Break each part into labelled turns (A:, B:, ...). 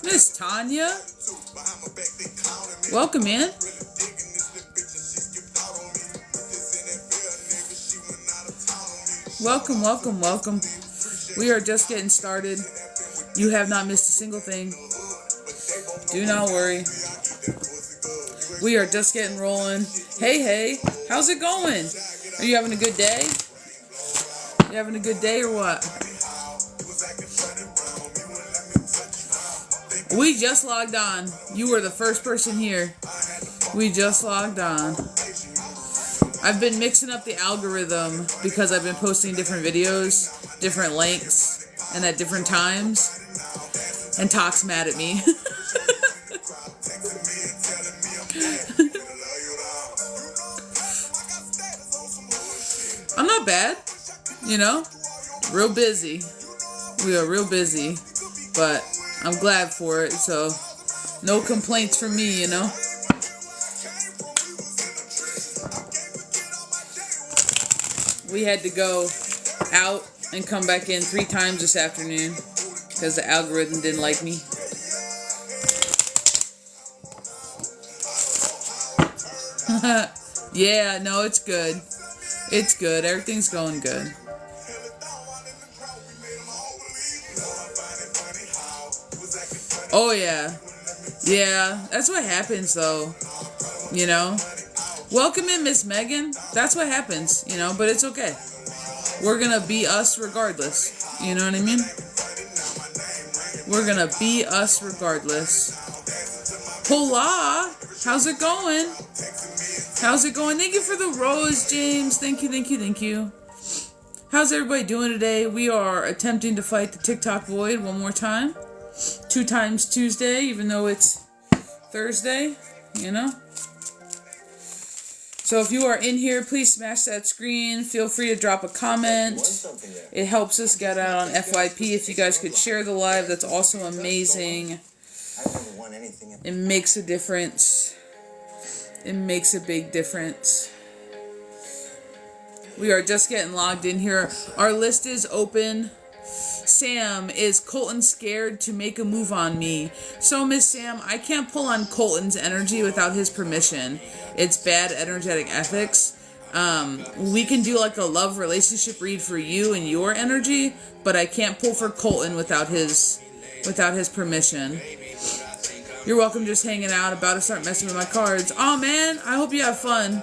A: Miss Tanya, welcome in. Welcome, welcome, welcome. We are just getting started. You have not missed a single thing. Do not worry. We are just getting rolling. Hey, hey, how's it going? Are you having a good day? You having a good day or what? We just logged on. You were the first person here. We just logged on. I've been mixing up the algorithm because I've been posting different videos, different lengths, and at different times. And Talk's mad at me. I'm not bad, you know, real busy. We are real busy, but I'm glad for it, so no complaints from me, you know. We had to go out and come back in 3 times this afternoon because the algorithm didn't like me. Yeah, no, it's good. It's good. Everything's going good. Oh, yeah. Yeah, that's what happens, though. You know? Welcome in, Miss Meagan. That's what happens, you know, but it's okay. We're gonna be us regardless. You know what I mean? We're gonna be us regardless. Hola! How's it going? How's it going? Thank you for the rose, James. Thank you, thank you, thank you. How's everybody doing today? We are attempting to fight the TikTok void one more time. 2 times Tuesday, even though it's Thursday, you know? So if you are in here, please smash that screen. Feel free to drop a comment. It helps us get out on FYP. If you guys could share the live, that's also amazing. It makes a difference. It makes a big difference. We are just getting logged in here. Our list is open. Sam, is Colton scared to make a move on me? So, Miss Sam, I can't pull on Colton's energy without his permission. It's bad energetic ethics. We can do like a love relationship read for you and your energy, but I can't pull for Colton without his permission. You're welcome, just hanging out. About to start messing with my cards. Oh man, I hope you have fun.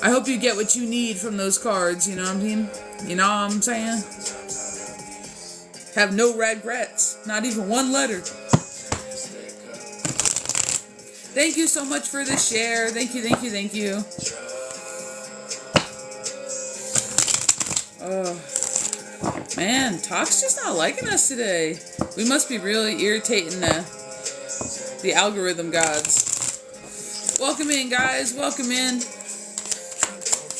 A: I hope you get what you need from those cards, you know what I mean? You know what I'm saying? Have no regrets. Not even one letter. Thank you so much for the share. Thank you, thank you, thank you. Oh, man, Talk's just not liking us today. We must be really irritating the algorithm gods. Welcome in, guys. Welcome in.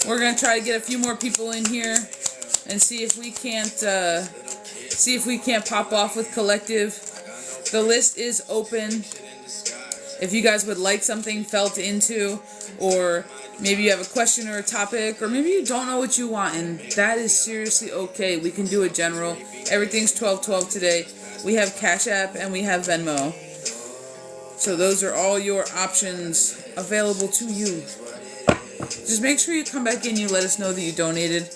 A: We're going to try to get a few more people in here and see if we can't pop off with collective. The list is open. If you guys would like something felt into, or maybe you have a question or a topic, or maybe you don't know what you want, and that is seriously okay. We can do a general. Everything's 12/12 today. We have Cash App and we have Venmo. So those are all your options available to you. Just make sure you come back in, you let us know that you donated.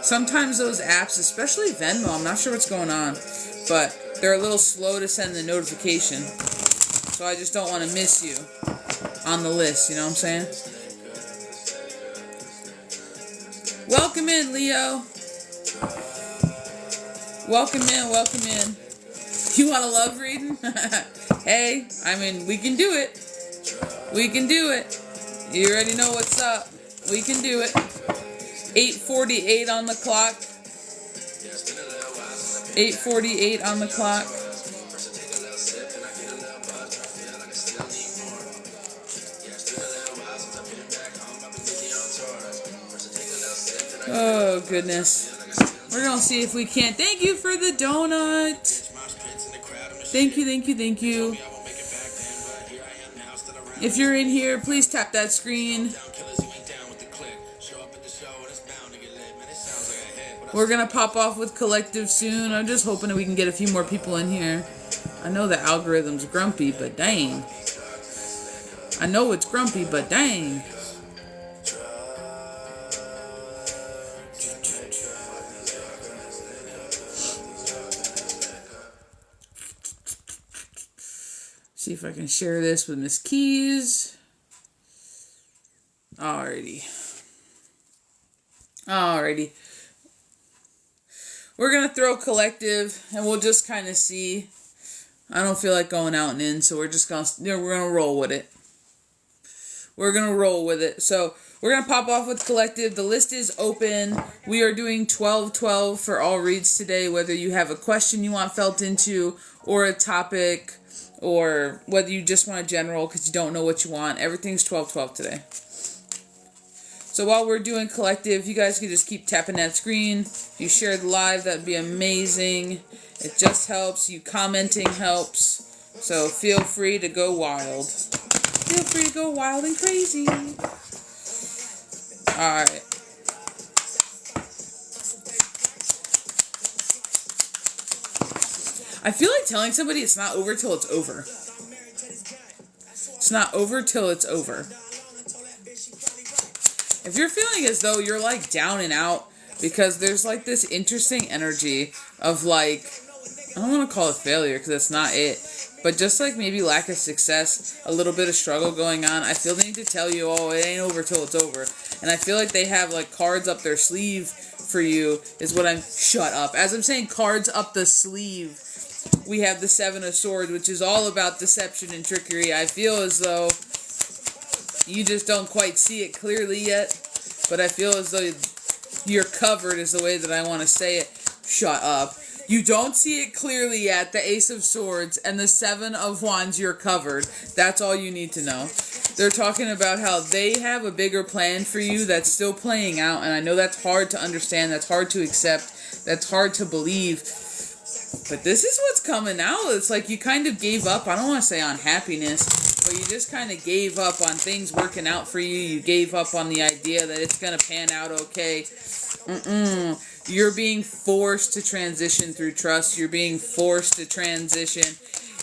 A: Sometimes those apps, especially Venmo, I'm not sure what's going on, but they're a little slow to send the notification. So I just don't want to miss you on the list, you know what I'm saying? Welcome in, Leo. Welcome in, welcome in. You want a love reading? Hey, I mean, we can do it. We can do it. You already know what's up. We can do it. 8:48 on the clock. 8:48 on the clock. Oh, goodness. We're going to see if we can't. Thank you for the donut. Thank you, thank you, thank you. If you're in here, please tap that screen. We're going to pop off with Collective soon. I'm just hoping that we can get a few more people in here. I know the algorithm's grumpy, but dang. I know it's grumpy, but dang. See if I can share this with Miss Keys. Alrighty. We're going to throw Collective, and we'll just kind of see. I don't feel like going out and in, so we're just going to, we're going to roll with it. We're going to roll with it. So we're going to pop off with Collective. The list is open. We are doing 12-12 for all reads today, whether you have a question you want felt into, or a topic, or whether you just want a general because you don't know what you want. Everything's 12-12 today. So while we're doing Collective, you guys can just keep tapping that screen. If you share the live, that'd be amazing. It just helps. You commenting helps. So feel free to go wild. Feel free to go wild and crazy. Alright. I feel like telling somebody it's not over till it's over. It's not over till it's over. If you're feeling as though you're like down and out, because there's like this interesting energy of like, I don't want to call it failure because that's not it, but just like maybe lack of success, a little bit of struggle going on. I feel the need to tell you, oh, it ain't over till it's over. And I feel like they have like cards up their sleeve for you is what I'm, shut up. As I'm saying cards up the sleeve, we have the Seven of Swords, which is all about deception and trickery. I feel as though you just don't quite see it clearly yet, but I feel as though you're covered is the way that I want to say it. Shut up. You don't see it clearly yet, the Ace of Swords and the Seven of Wands, you're covered. That's all you need to know. They're talking about how they have a bigger plan for you that's still playing out, and I know that's hard to understand, that's hard to accept, that's hard to believe. But this is what's coming out. It's like you kind of gave up, I don't want to say on happiness, but you just kind of gave up on things working out for you. You gave up on the idea that it's going to pan out okay. You're being forced to transition through trust. You're being forced to transition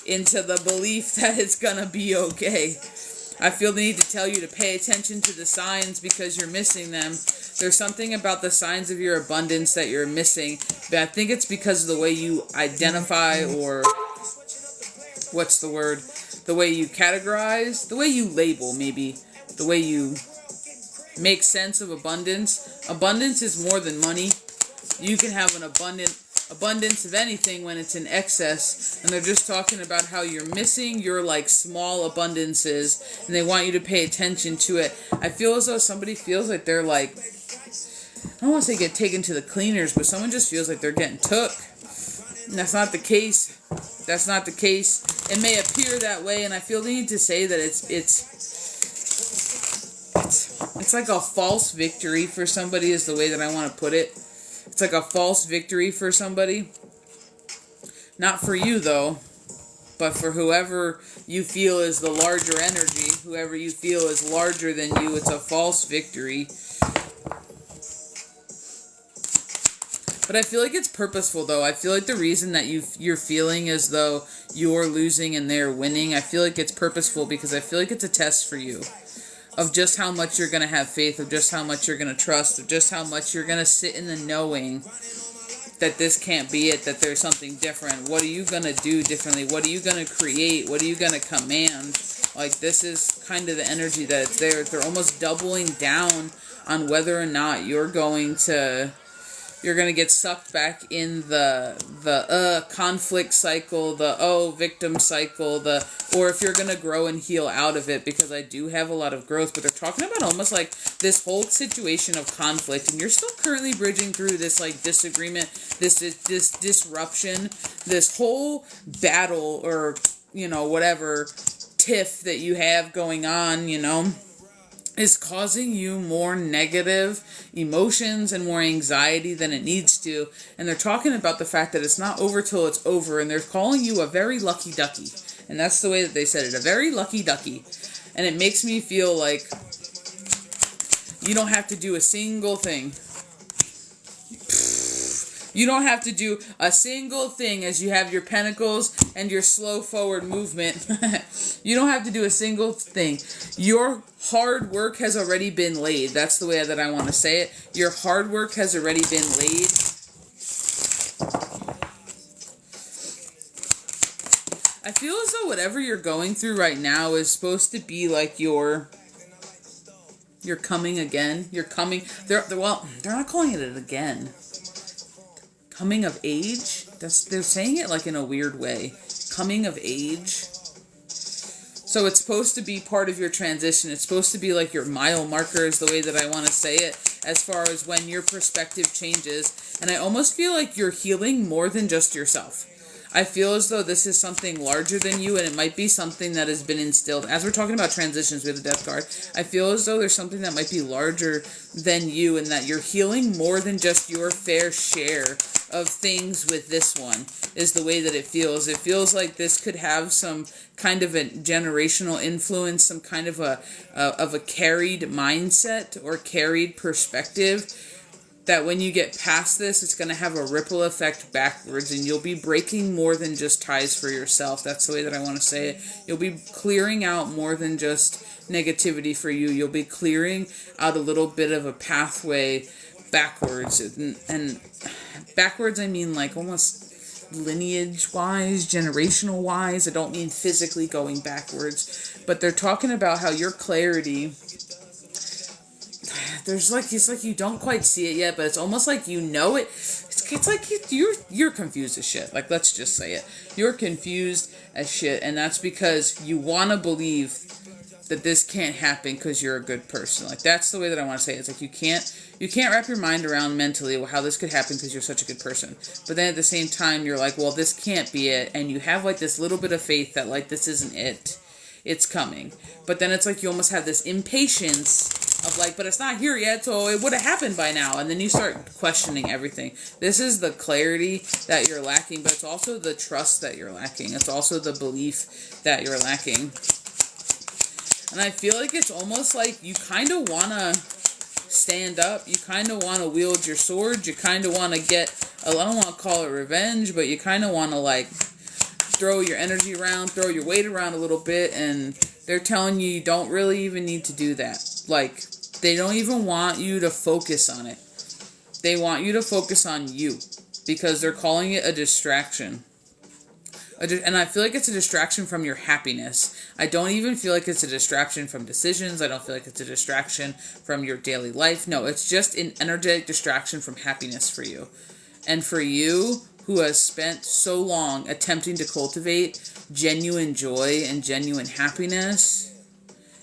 A: into the belief that it's going to be okay. I feel the need to tell you to pay attention to the signs because you're missing them. There's something about the signs of your abundance that you're missing. But I think it's because of the way you identify, or what's the word? The way you categorize, the way you label, maybe. The way you make sense of abundance. Abundance is more than money. You can have an abundance of anything when it's in excess, and they're just talking about how you're missing your like small abundances, and they want you to pay attention to it. I feel as though somebody feels like they're like, I don't want to say get taken to the cleaners, but someone just feels like they're getting took. And that's not the case. That's not the case. It may appear that way, and I feel the need to say that it's like a false victory for somebody is the way that I want to put it. It's like a false victory for somebody. Not for you, though, but for whoever you feel is the larger energy, whoever you feel is larger than you, it's a false victory. But I feel like it's purposeful, though. I feel like the reason that you're feeling as though you're losing and they're winning, I feel like it's purposeful because I feel like it's a test for you. Of just how much you're going to have faith, of just how much you're going to trust, of just how much you're going to sit in the knowing that this can't be it, that there's something different. What are you going to do differently? What are you going to create? What are you going to command? Like, this is kind of the energy that it's there. They're almost doubling down on whether or not you're going to you're going to get sucked back in the conflict cycle, the victim cycle, or if you're going to grow and heal out of it, because I do have a lot of growth, but they're talking about almost like this whole situation of conflict, and you're still currently bridging through this like disagreement, this disruption, this whole battle, or, you know, whatever tiff that you have going on, you know, is causing you more negative emotions and more anxiety than it needs to. And they're talking about the fact that it's not over till it's over, and they're calling you a very lucky ducky. And that's the way that they said it, a very lucky ducky. And it makes me feel like you don't have to do a single thing. You don't have to do a single thing as you have your pentacles and your slow forward movement. You don't have to do a single thing. Your hard work has already been laid. That's the way that I want to say it. Your hard work has already been laid. I feel as though whatever you're going through right now is supposed to be like your coming again. You're coming. They're not calling it again. Coming of age? They're saying it like in a weird way. Coming of age. So it's supposed to be part of your transition. It's supposed to be like your mile marker is the way that I want to say it, as far as when your perspective changes. And I almost feel like you're healing more than just yourself. I feel as though this is something larger than you, and it might be something that has been instilled. As we're talking about transitions with the Death card, I feel as though there's something that might be larger than you, and that you're healing more than just your fair share of things with this one, is the way that it feels. It feels like this could have some kind of a generational influence, some kind of a carried mindset or carried perspective, that when you get past this, it's going to have a ripple effect backwards, and you'll be breaking more than just ties for yourself. That's the way that I want to say it. You'll be clearing out more than just negativity for you. You'll be clearing out a little bit of a pathway backwards. And backwards, I mean like almost lineage-wise, generational-wise. I don't mean physically going backwards. But they're talking about how your clarity... it's like you don't quite see it yet, but it's almost like you know it. It's like you're confused as shit. Like, let's just say it. You're confused as shit, and that's because you want to believe that this can't happen because you're a good person. Like, that's the way that I want to say it. It's like you can't wrap your mind around mentally how this could happen because you're such a good person. But then at the same time, you're like, well, this can't be it, and you have like this little bit of faith that like this isn't it. It's coming. But then it's like you almost have this impatience of like, but it's not here yet, so it would have happened by now. And then you start questioning everything. This is the clarity that you're lacking, but it's also the trust that you're lacking. It's also the belief that you're lacking. And I feel like it's almost like you kind of want to stand up. You kind of want to wield your sword. You kind of want to get, I don't want to call it revenge, but you kind of want to like throw your energy around, throw your weight around a little bit, and they're telling you don't really even need to do that. Like, they don't even want you to focus on it. They want you to focus on you, because they're calling it a distraction. And I feel like it's a distraction from your happiness. I don't even feel like it's a distraction from decisions. I don't feel like it's a distraction from your daily life. No, it's just an energetic distraction from happiness for you. And for you, who has spent so long attempting to cultivate genuine joy and genuine happiness,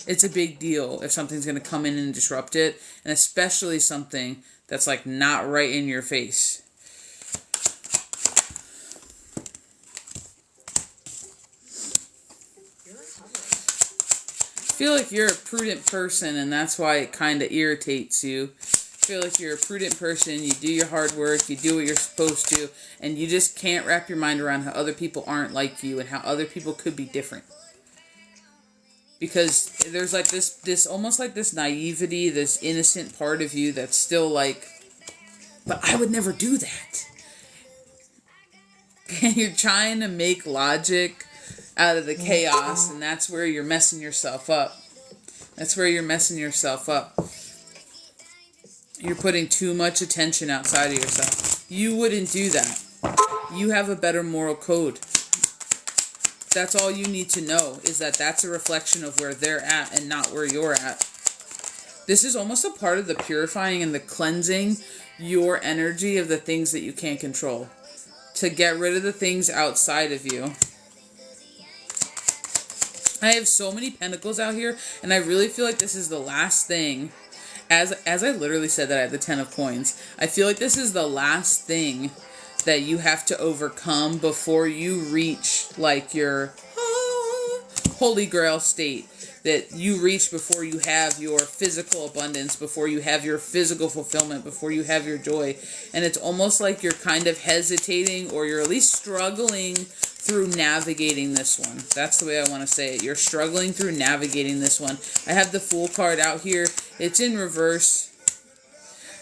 A: it's a big deal if something's going to come in and disrupt it, and especially something that's like not right in your face. I feel like you're a prudent person, and that's why it kind of irritates you. I feel like you're a prudent person, you do your hard work, you do what you're supposed to, and you just can't wrap your mind around how other people aren't like you and how other people could be different. Because there's like this almost like this naivety, this innocent part of you that's still like, but I would never do that. And you're trying to make logic out of the chaos, and that's where you're messing yourself up. That's where you're messing yourself up. You're putting too much attention outside of yourself. You wouldn't do that. You have a better moral code. That's all you need to know, is that that's a reflection of where they're at and not where you're at. This is almost a part of the purifying and the cleansing your energy of the things that you can't control. To get rid of the things outside of you. I have so many pentacles out here, and I really feel like this is the last thing. As I literally said that I have the 10 of coins. I feel like this is the last thing that you have to overcome before you reach like your holy grail state. That you reach before you have your physical abundance, before you have your physical fulfillment, before you have your joy. And it's almost like you're kind of hesitating, or you're at least struggling through navigating this one. That's the way I want to say it. You're struggling through navigating this one. I have the Fool card out here. It's in reverse.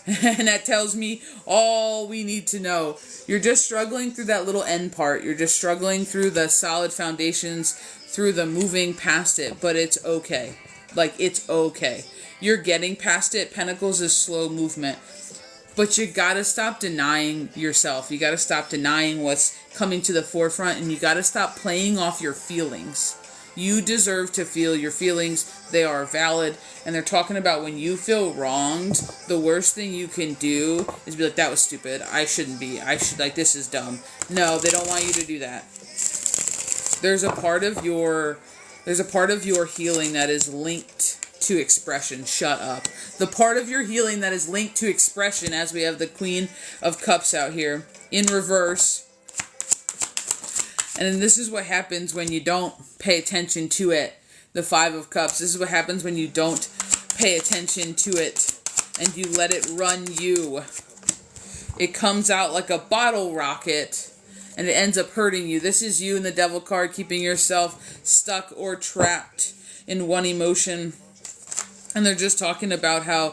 A: And that tells me all we need to know. You're just struggling through that little end part. You're just struggling through the solid foundations, through the moving past it, but it's okay. Like, it's okay. You're getting past it. Pentacles is slow movement. But you gotta stop denying yourself. You gotta stop denying what's coming to the forefront, and you gotta stop playing off your feelings. You deserve to feel your feelings. They are valid. And they're talking about when you feel wronged, the worst thing you can do is be like, that was stupid. I shouldn't be. This is dumb. No, they don't want you to do that. There's a part of your healing that is linked to expression. Shut up. The part of your healing that is linked to expression, as we have the Queen of Cups out here in reverse. And this is what happens when you don't pay attention to it. The Five of Cups. This is what happens when you don't pay attention to it and you let it run you. It comes out like a bottle rocket and it ends up hurting you. This is you in the Devil card, keeping yourself stuck or trapped in one emotion. And they're just talking about how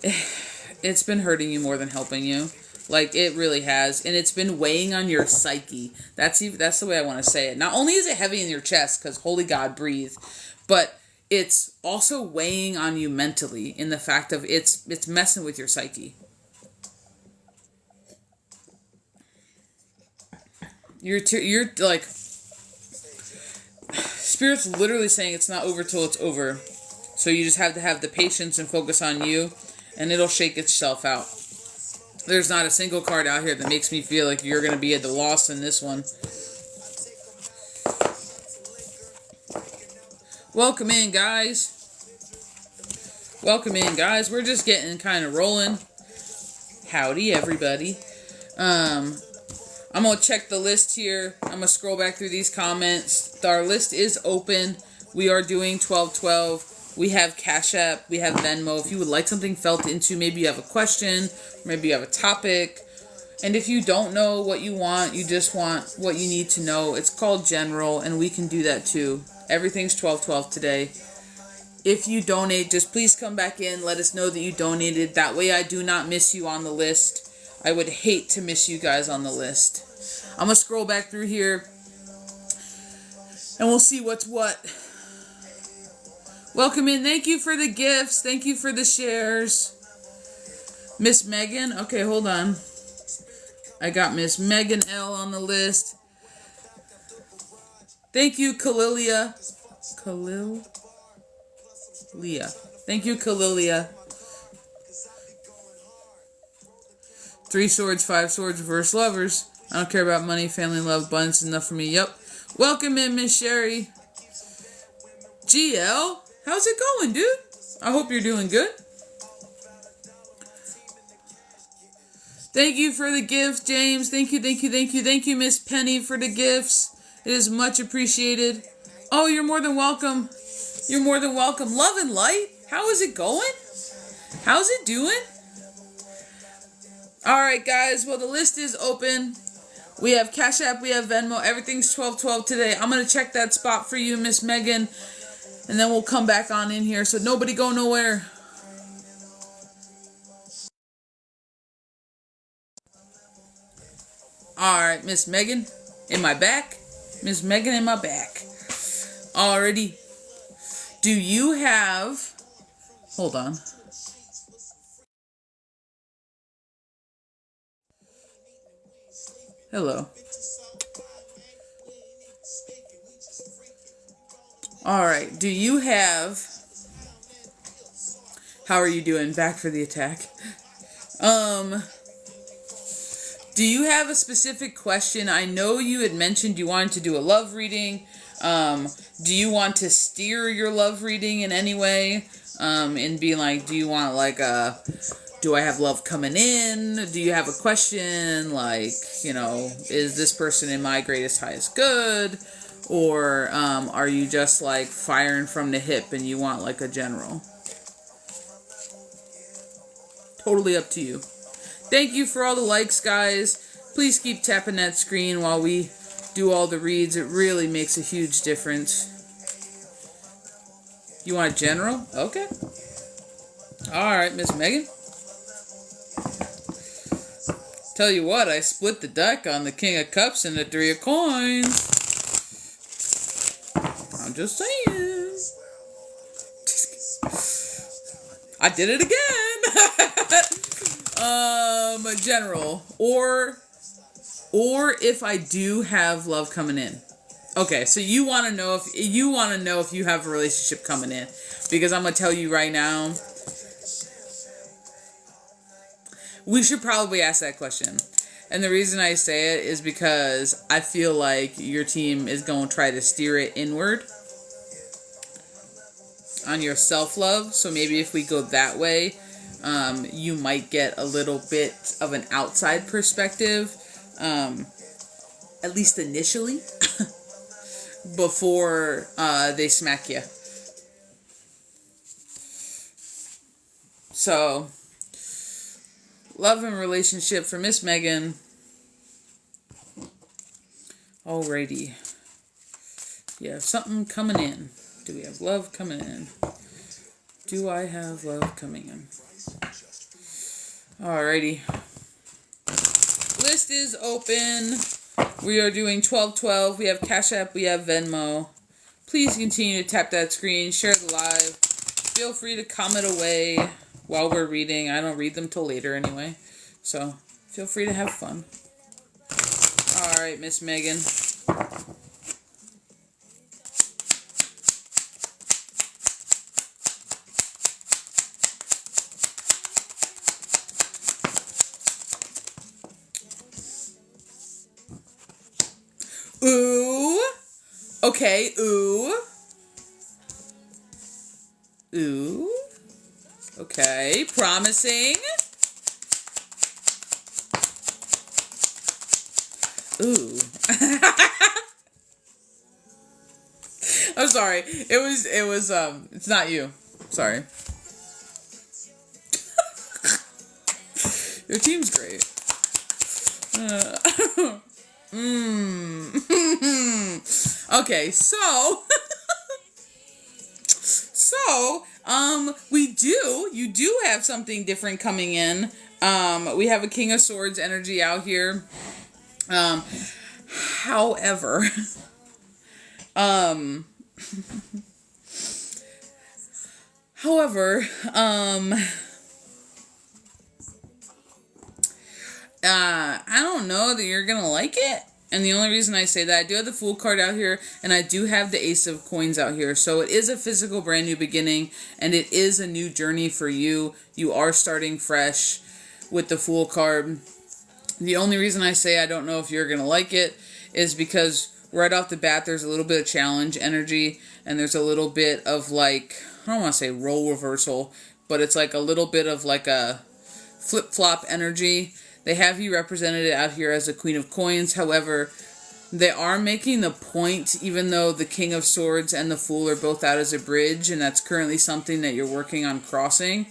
A: it's been hurting you more than helping you. Like, it really has. And it's been weighing on your psyche. That's the way I want to say it. Not only is it heavy in your chest, because holy God, breathe, but it's also weighing on you mentally in the fact of it's messing with your psyche. You're like, Spirit's literally saying it's not over till it's over. So you just have to have the patience and focus on you, and it'll shake itself out. There's not a single card out here that makes me feel like you're going to be at the loss in this one. Welcome in, guys. Welcome in, guys. We're just getting kind of rolling. Howdy, everybody. I'm going to check the list here. I'm going to scroll back through these comments. Our list is open. We are doing 1212. We have Cash App. We have Venmo. If you would like something felt into, maybe you have a question, maybe you have a topic. And if you don't know what you want, you just want what you need to know, it's called general, and we can do that too. Everything's 1212 today. If you donate, just please come back in. Let us know that you donated. That way I do not miss you on the list. I would hate to miss you guys on the list. I'm going to scroll back through here, and we'll see what's what. Welcome in. Thank you for the gifts. Thank you for the shares. Miss Meagan. Okay, hold on. I got Miss Meagan L on the list. Thank you, Kalilia. Thank you, Kalilia. 3 swords, 5 swords, reverse lovers. I don't care about money, family, love, abundance, enough for me. Yep. Welcome in, Miss Sherry. GL. How's it going, dude? I hope you're doing good. Thank you for the gift, James. Thank you, Miss Penny, for the gifts. It is much appreciated. Oh, you're more than welcome. You're more than welcome. Love and light. How is it going? How's it doing? All right, guys. Well, the list is open. We have Cash App. We have Venmo. Everything's 1212 today. I'm going to check that spot for you, Miss Megan. And then we'll come back on in here. So nobody go nowhere. Alright, Miss Megan in my back. Miss Megan in my back. Alrighty. Do you have... Hold on. Hello. Alright, do you have How are you doing? Back for the attack. Do you have a specific question? I know you had mentioned you wanted to do a love reading. Do you want to steer your love reading in any way? And be like, do you want like do I have love coming in? Do you have a question like, you know, is this person in my greatest highest good? Or are you just like firing from the hip and you want like a general? Totally up to you. Thank you for all the likes, guys. Please keep tapping that screen while we do all the reads. It really makes a huge difference. You want a general? Okay. Alright, Miss Megan. Tell you what, I split the deck on the King of Cups and the Three of Coins. I'm just saying. I did it again. General. Or if I do have love coming in. Okay, so you want to know if you have a relationship coming in, because I'm gonna tell you right now. We should probably ask that question. And the reason I say it is because I feel like your team is going to try to steer it inward on your self-love. So maybe if we go that way, you might get a little bit of an outside perspective, at least initially, before they smack you. So, love and relationship for Miss Megan. Alrighty. You have something coming in. Do we have love coming in? Do I have love coming in? Alrighty. List is open. We are doing 1212. We have Cash App. We have Venmo. Please continue to tap that screen. Share the live. Feel free to comment away while we're reading. I don't read them till later anyway. So, feel free to have fun. Alright, Miss Megan. Ooh. Okay, ooh. Ooh. Okay, promising. Ooh. I'm sorry. It was, it's not you. Sorry. Your team's great. Okay, so, you do have something different coming in. We have a King of Swords energy out here. However, I don't know that you're gonna like it. And the only reason I say that, I do have the Fool card out here, and I do have the Ace of Coins out here. So it is a physical brand new beginning, and it is a new journey for you. You are starting fresh with the Fool card. The only reason I say I don't know if you're going to like it is because right off the bat, there's a little bit of challenge energy, and there's a little bit of like, I don't want to say role reversal, but it's like a little bit of like a flip-flop energy. They have you represented out here as a Queen of Coins. However, they are making the point, even though the King of Swords and the Fool are both out as a bridge, and that's currently something that you're working on crossing.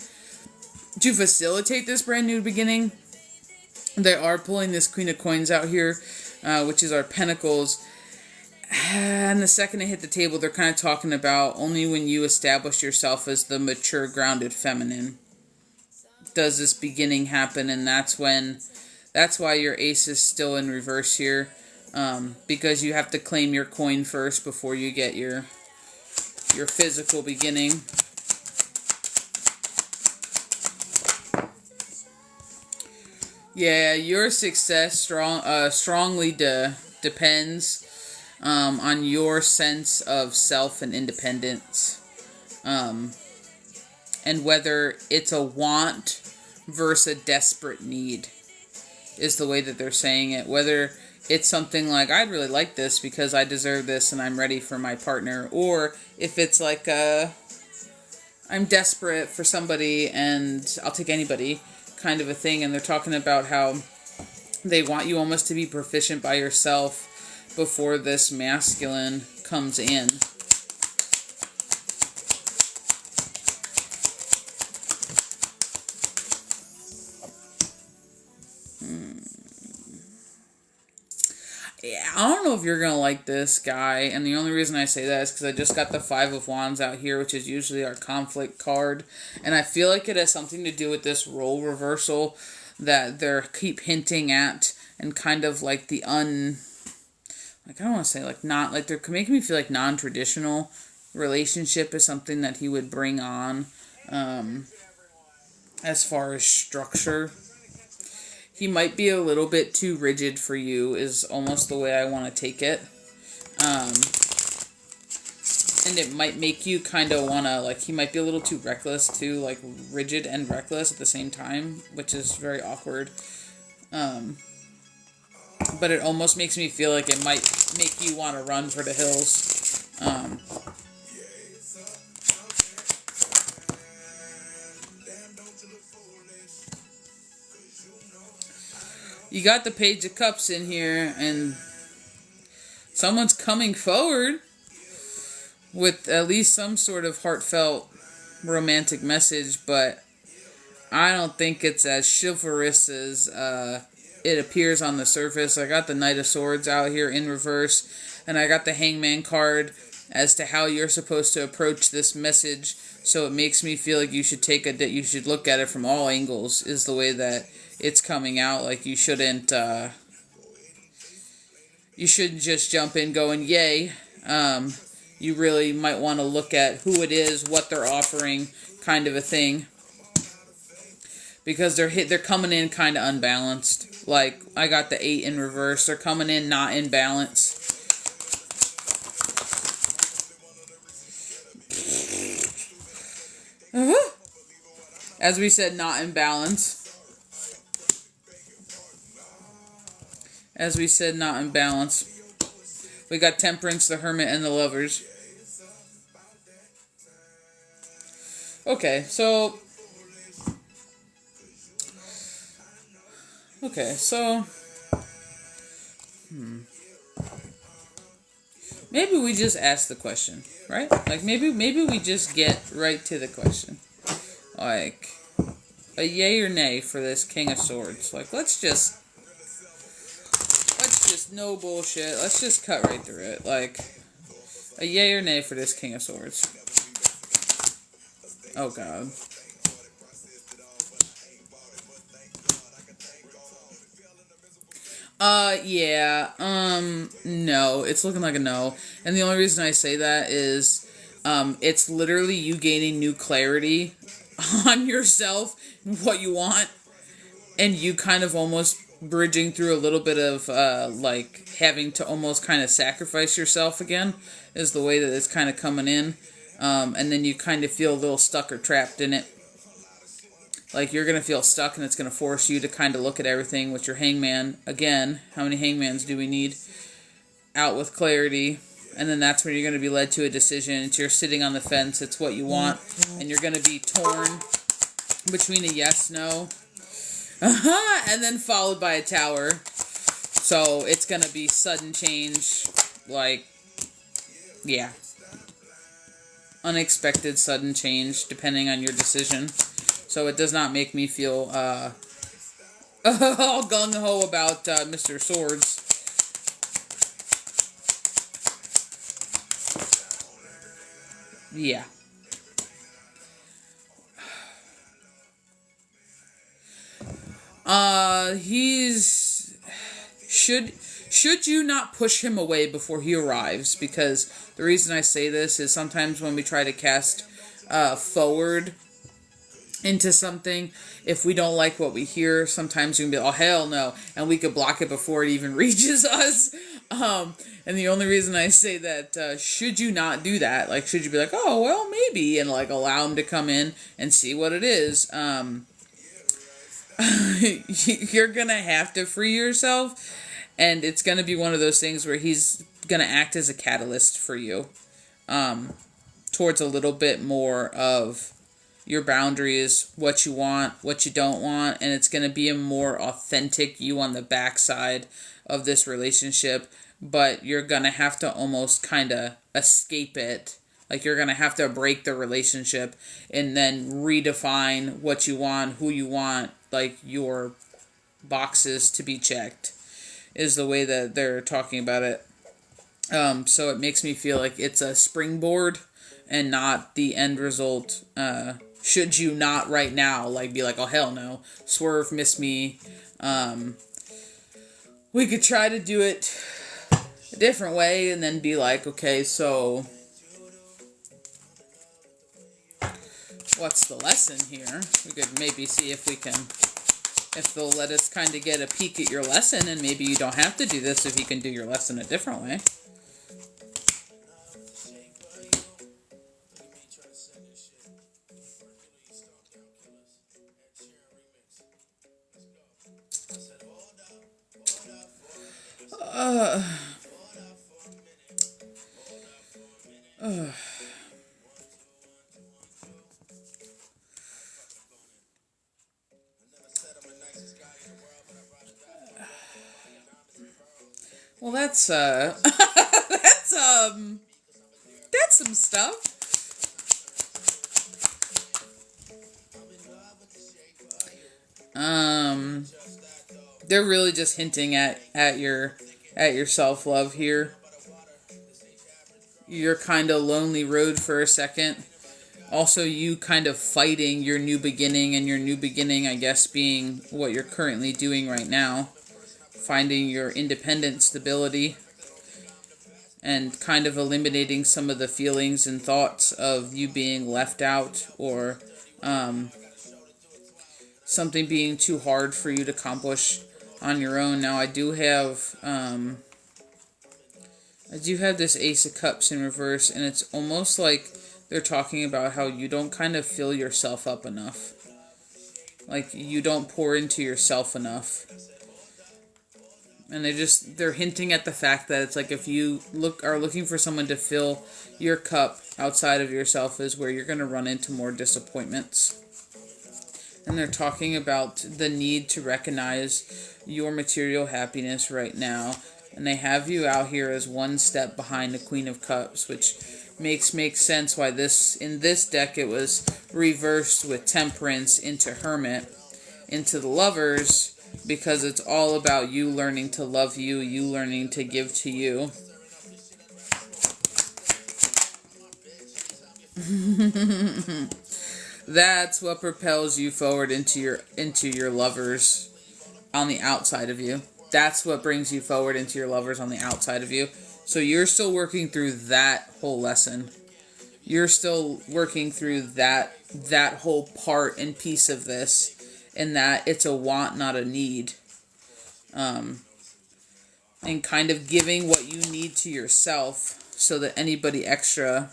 A: To facilitate this brand new beginning, they are pulling this Queen of Coins out here, which is our Pentacles. And the second they hit the table, they're kind of talking about only when you establish yourself as the mature, grounded feminine does this beginning happen, and that's why your ace is still in reverse here, because you have to claim your coin first before you get your physical beginning. Yeah, your success strongly depends on your sense of self and independence. and whether it's a want versus a desperate need is the way that they're saying it. Whether it's something like, I'd really like this because I deserve this and I'm ready for my partner, or if it's like I'm desperate for somebody and I'll take anybody kind of a thing, and they're talking about how they want you almost to be proficient by yourself before this masculine comes in. Yeah, I don't know if you're going to like this guy, and the only reason I say that is because I just got the Five of Wands out here, which is usually our conflict card, and I feel like it has something to do with this role reversal that they're keep hinting at, and kind of like the I don't want to say like not, like they're making me feel like non-traditional relationship is something that he would bring on, as far as structure. He might be a little bit too rigid for you is almost the way I want to take it. And it might make you kind of want to, like, he might be a little too reckless too, like rigid and reckless at the same time, which is very awkward. But it almost makes me feel like it might make you want to run for the hills. You got the Page of Cups in here, and someone's coming forward with at least some sort of heartfelt romantic message, but I don't think it's as chivalrous as it appears on the surface. I got the Knight of Swords out here in reverse, and I got the Hangman card as to how you're supposed to approach this message, so it makes me feel like you should you should look at it from all angles, is the way that it's coming out. Like, you shouldn't just jump in going, yay. You really might want to look at who it is, what they're offering, kind of a thing. Because they're coming in kind of unbalanced. Like, I got the 8 in reverse. They're coming in not in balance. As we said, not in balance. As we said, not in balance. We got Temperance, the Hermit, and the Lovers. Okay, so... Maybe we just ask the question, right? Like, maybe we just get right to the question. Like, a yay or nay for this King of Swords. Like, let's just no bullshit. Let's just cut right through it. Like, a yay or nay for this King of Swords. Oh, God. Yeah, no. It's looking like a no. And the only reason I say that is, it's literally you gaining new clarity on yourself and what you want, and you kind of almost bridging through a little bit of, like, having to almost kind of sacrifice yourself again, is the way that it's kind of coming in, and then you kind of feel a little stuck or trapped in it. Like, you're going to feel stuck, and it's going to force you to kind of look at everything with your hangman. Again, how many hangmans do we need? Out with clarity. And then that's when you're going to be led to a decision. It's you're sitting on the fence. It's what you want. And you're going to be torn between a yes, no. And then followed by a tower. So it's going to be sudden change. Like, yeah. Unexpected sudden change, depending on your decision. So it does not make me feel all gung-ho about Mr. Swords. Yeah. He's... Should you not push him away before he arrives? Because the reason I say this is sometimes when we try to cast forward into something, if we don't like what we hear, sometimes we can be, oh, hell no, and we could block it before it even reaches us. And the only reason I say that, should you not do that, like, should you be like, oh, well, maybe, and, like, allow him to come in and see what it is, you're gonna have to free yourself, and it's gonna be one of those things where he's gonna act as a catalyst for you, towards a little bit more of your boundaries, what you want, what you don't want, and it's going to be a more authentic you on the backside of this relationship, but you're going to have to almost kind of escape it. Like, you're going to have to break the relationship and then redefine what you want, who you want, like, your boxes to be checked, is the way that they're talking about it. So it makes me feel like it's a springboard and not the end result, should you not right now, like, be like, oh, hell no, swerve, miss me. We could try to do it a different way and then be like, okay, so what's the lesson here? We could maybe see if they'll let us kind of get a peek at your lesson, and maybe you don't have to do this if you can do your lesson a different way. Well, that's that's some stuff. They're really just hinting at your self-love here. You're kind of lonely road for a second. Also, you kind of fighting your new beginning, and your new beginning, I guess, being what you're currently doing right now. Finding your independent stability and kind of eliminating some of the feelings and thoughts of you being left out, or something being too hard for you to accomplish on your own. Now, I do have this Ace of Cups in reverse, and it's almost like they're talking about how you don't kind of fill yourself up enough. Like, you don't pour into yourself enough. And they're hinting at the fact that it's like, if you are looking for someone to fill your cup outside of yourself, is where you're going to run into more disappointments. And they're talking about the need to recognize your material happiness right now. And they have you out here as one step behind the Queen of Cups, which makes sense why in this deck it was reversed with Temperance into Hermit, into the Lovers, because it's all about you learning to love you, you learning to give to you. That's what propels you forward into your lovers on the outside of you. That's what brings you forward into your lovers on the outside of you. So you're still working through that whole lesson. You're still working through that whole part and piece of this, in that it's a want, not a need. And kind of giving what you need to yourself, so that anybody extra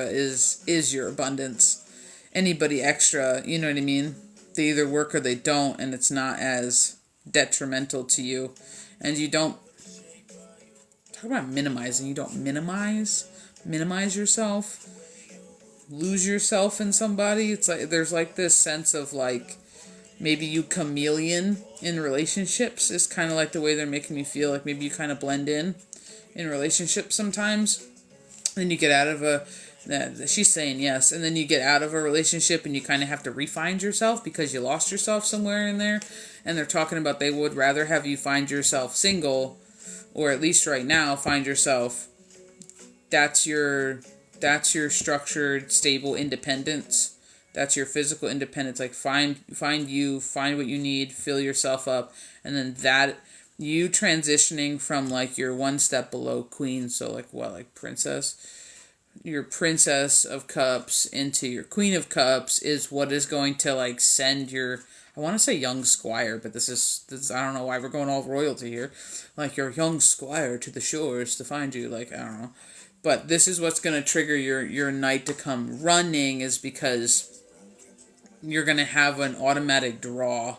A: is your abundance. Anybody extra, you know what I mean? They either work or they don't, and it's not as detrimental to you. And you don't talk about minimizing. You don't minimize yourself, lose yourself in somebody. It's like there's like this sense of like, maybe you chameleon in relationships is kind of like the way they're making me feel. Like, maybe you kind of blend in relationships sometimes. Then you get out of she's saying yes, and then you get out of a relationship and you kind of have to re-find yourself because you lost yourself somewhere in there. And they're talking about they would rather have you find yourself single, or at least right now find yourself. That's your structured, stable independence. That's your physical independence. Like, find what you need, fill yourself up, and then that you transitioning from like your one step below queen, so like princess, your Princess of Cups into your Queen of Cups is what is going to like send your I want to say young squire, but this I don't know why we're going all royalty here. Like, your young squire to the shores to find you. Like, I don't know. But this is what's going to trigger your knight to come running, is because you're going to have an automatic draw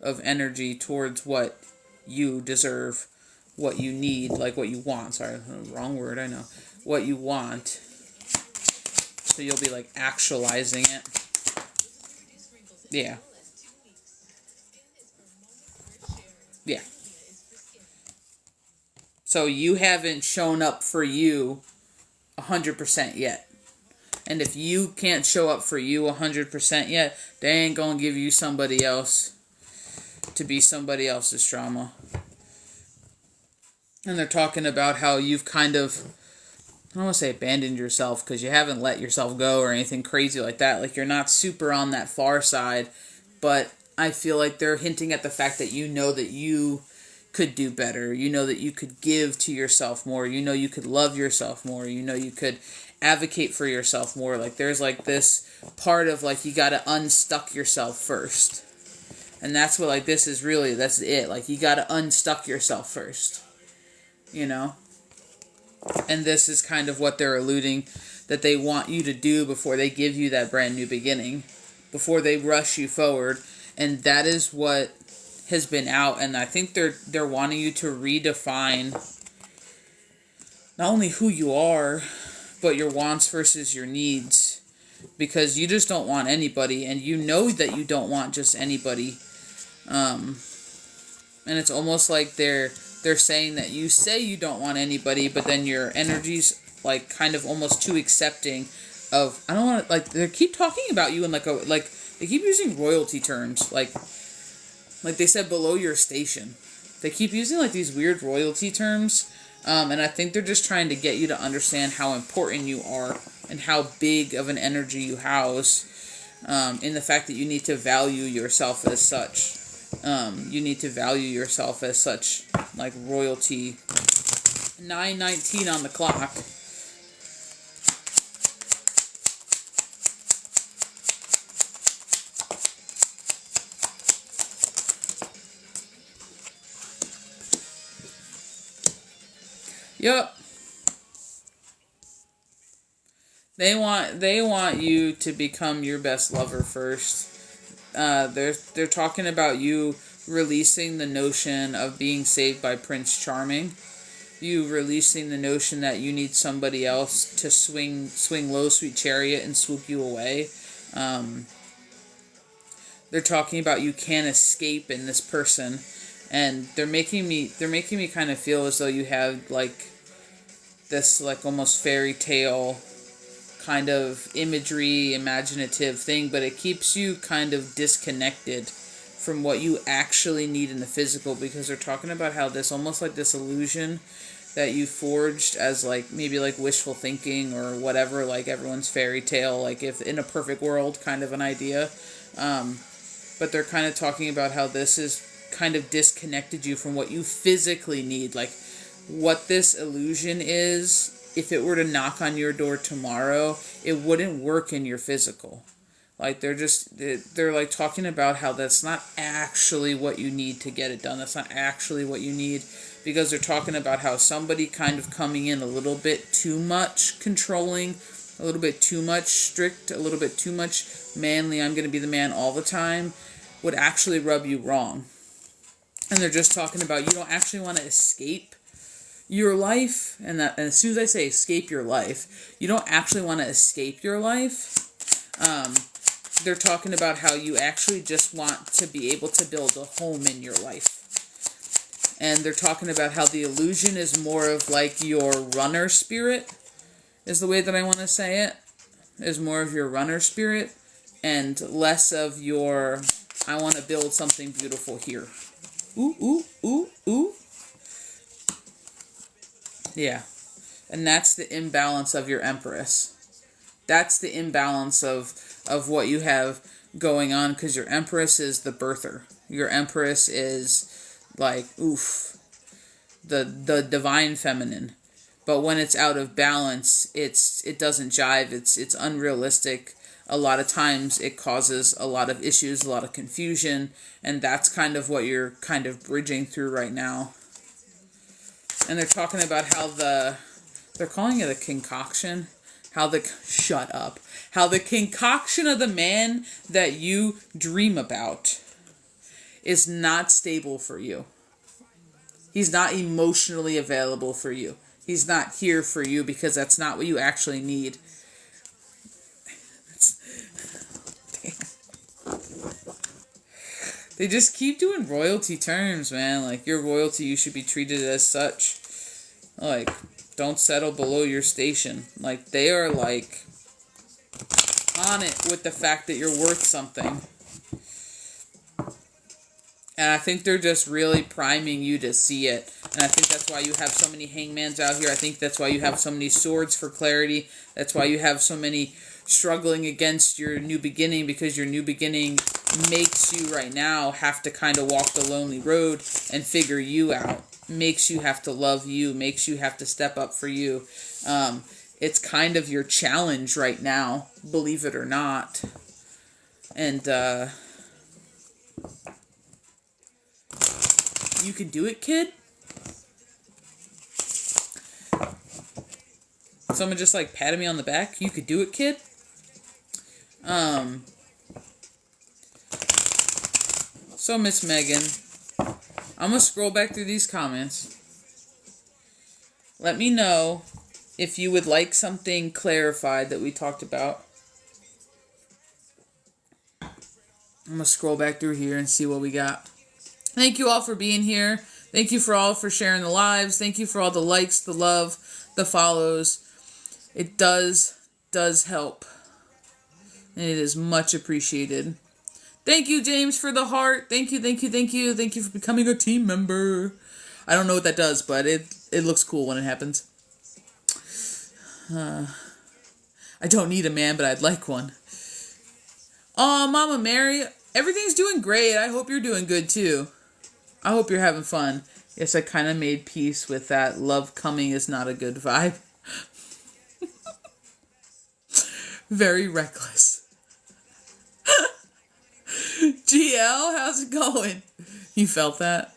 A: of energy towards what you deserve, what you need, like what you want. Sorry, wrong word, I know. What you want. So you'll be like actualizing it. Yeah. Yeah. So you haven't shown up for you 100% yet. And if you can't show up for you 100% yet, they ain't gonna give you somebody else to be somebody else's trauma. And they're talking about how you've kind of, I don't want to say abandoned yourself, because you haven't let yourself go or anything crazy like that. Like, you're not super on that far side, but I feel like they're hinting at the fact that you know that you could do better. You know that you could give to yourself more. You know you could love yourself more. You know you could advocate for yourself more. Like, there's like this part of like, you got to unstuck yourself first. And that's what, like, this is really, that's it. Like, you got to unstuck yourself first. You know? And this is kind of what they're alluding that they want you to do before they give you that brand new beginning. Before they rush you forward. And that is what has been out. And I think they're wanting you to redefine not only who you are, but your wants versus your needs. Because you just don't want anybody. And you know that you don't want just anybody. And it's almost like they're saying that you say you don't want anybody, but then your energy's like kind of almost too accepting of, I don't want to, like, they keep talking about you in like they keep using royalty terms, like they said below your station. They keep using like these weird royalty terms, and I think they're just trying to get you to understand how important you are and how big of an energy you house, in the fact that you need to value yourself as such. You need to value yourself as such, like royalty. 9:19 on the clock. Yep. They want you to become your best lover first. They're talking about you releasing the notion of being saved by Prince Charming. You releasing the notion that you need somebody else to swing low, sweet chariot and swoop you away. They're talking about you can't escape in this person, and they're making me kind of feel as though you have like this like almost fairy tale kind of imagery, imaginative thing, but it keeps you kind of disconnected from what you actually need in the physical, because they're talking about how this almost like this illusion that you forged as like maybe like wishful thinking or whatever, like everyone's fairy tale, like if in a perfect world kind of an idea, but they're kind of talking about how this is kind of disconnected you from what you physically need, like what this illusion is. If it were to knock on your door tomorrow, it wouldn't work in your physical. Like, they're like talking about how that's not actually what you need to get it done. That's not actually what you need, because they're talking about how somebody kind of coming in a little bit too much controlling, a little bit too much strict, a little bit too much manly, I'm going to be the man all the time, would actually rub you wrong. And they're just talking about you don't actually want to escape your life, and as soon as I say escape your life, you don't actually want to escape your life. They're talking about how you actually just want to be able to build a home in your life. And they're talking about how the illusion is more of like your runner spirit, is the way that I want to say it, is more of your runner spirit, and less of your, I want to build something beautiful here. Ooh, ooh, ooh, ooh. Yeah. And that's the imbalance of your Empress. That's the imbalance of what you have going on, because your Empress is the birther. Your Empress is like, oof, the divine feminine. But when it's out of balance, it doesn't jive. It's unrealistic. a lot of times it causes a lot of issues, a lot of confusion, and that's kind of what you're kind of bridging through right now. And they're talking about how they're calling it a concoction, shut up, how the concoction of the man that you dream about is not stable for you. He's not emotionally available for you. He's not here for you because that's not what you actually need. They just keep doing royalty terms, man. Like, you're royalty, you should be treated as such. Like, don't settle below your station. Like, they are, like, on it with the fact that you're worth something. And I think they're just really priming you to see it. And I think that's why you have so many hangmans out here. I think that's why you have so many swords for clarity. That's why you have so many struggling against your new beginning, because your new beginning makes you right now have to kind of walk the lonely road and figure you out. Makes you have to love you. Makes you have to step up for you. It's kind of your challenge right now, believe it or not. And, you can do it, kid. Someone just like patted me on the back. You could do it, kid. So Miss Megan, I'm gonna scroll back through these comments. Let me know if you would like something clarified that we talked about. I'm gonna scroll back through here and see what we got. Thank you all for being here. Thank you for all for sharing the lives. Thank you for all the likes, the love, the follows. It does help. And it is much appreciated. Thank you, James, for the heart. Thank you. Thank you for becoming a team member. I don't know what that does, but it looks cool when it happens. I don't need a man, but I'd like one. Oh, Mama Mary, everything's doing great. I hope you're doing good, too. I hope you're having fun. Yes, I kind of made peace with that. Love coming is not a good vibe. Very reckless. GL, how's it going? You felt that?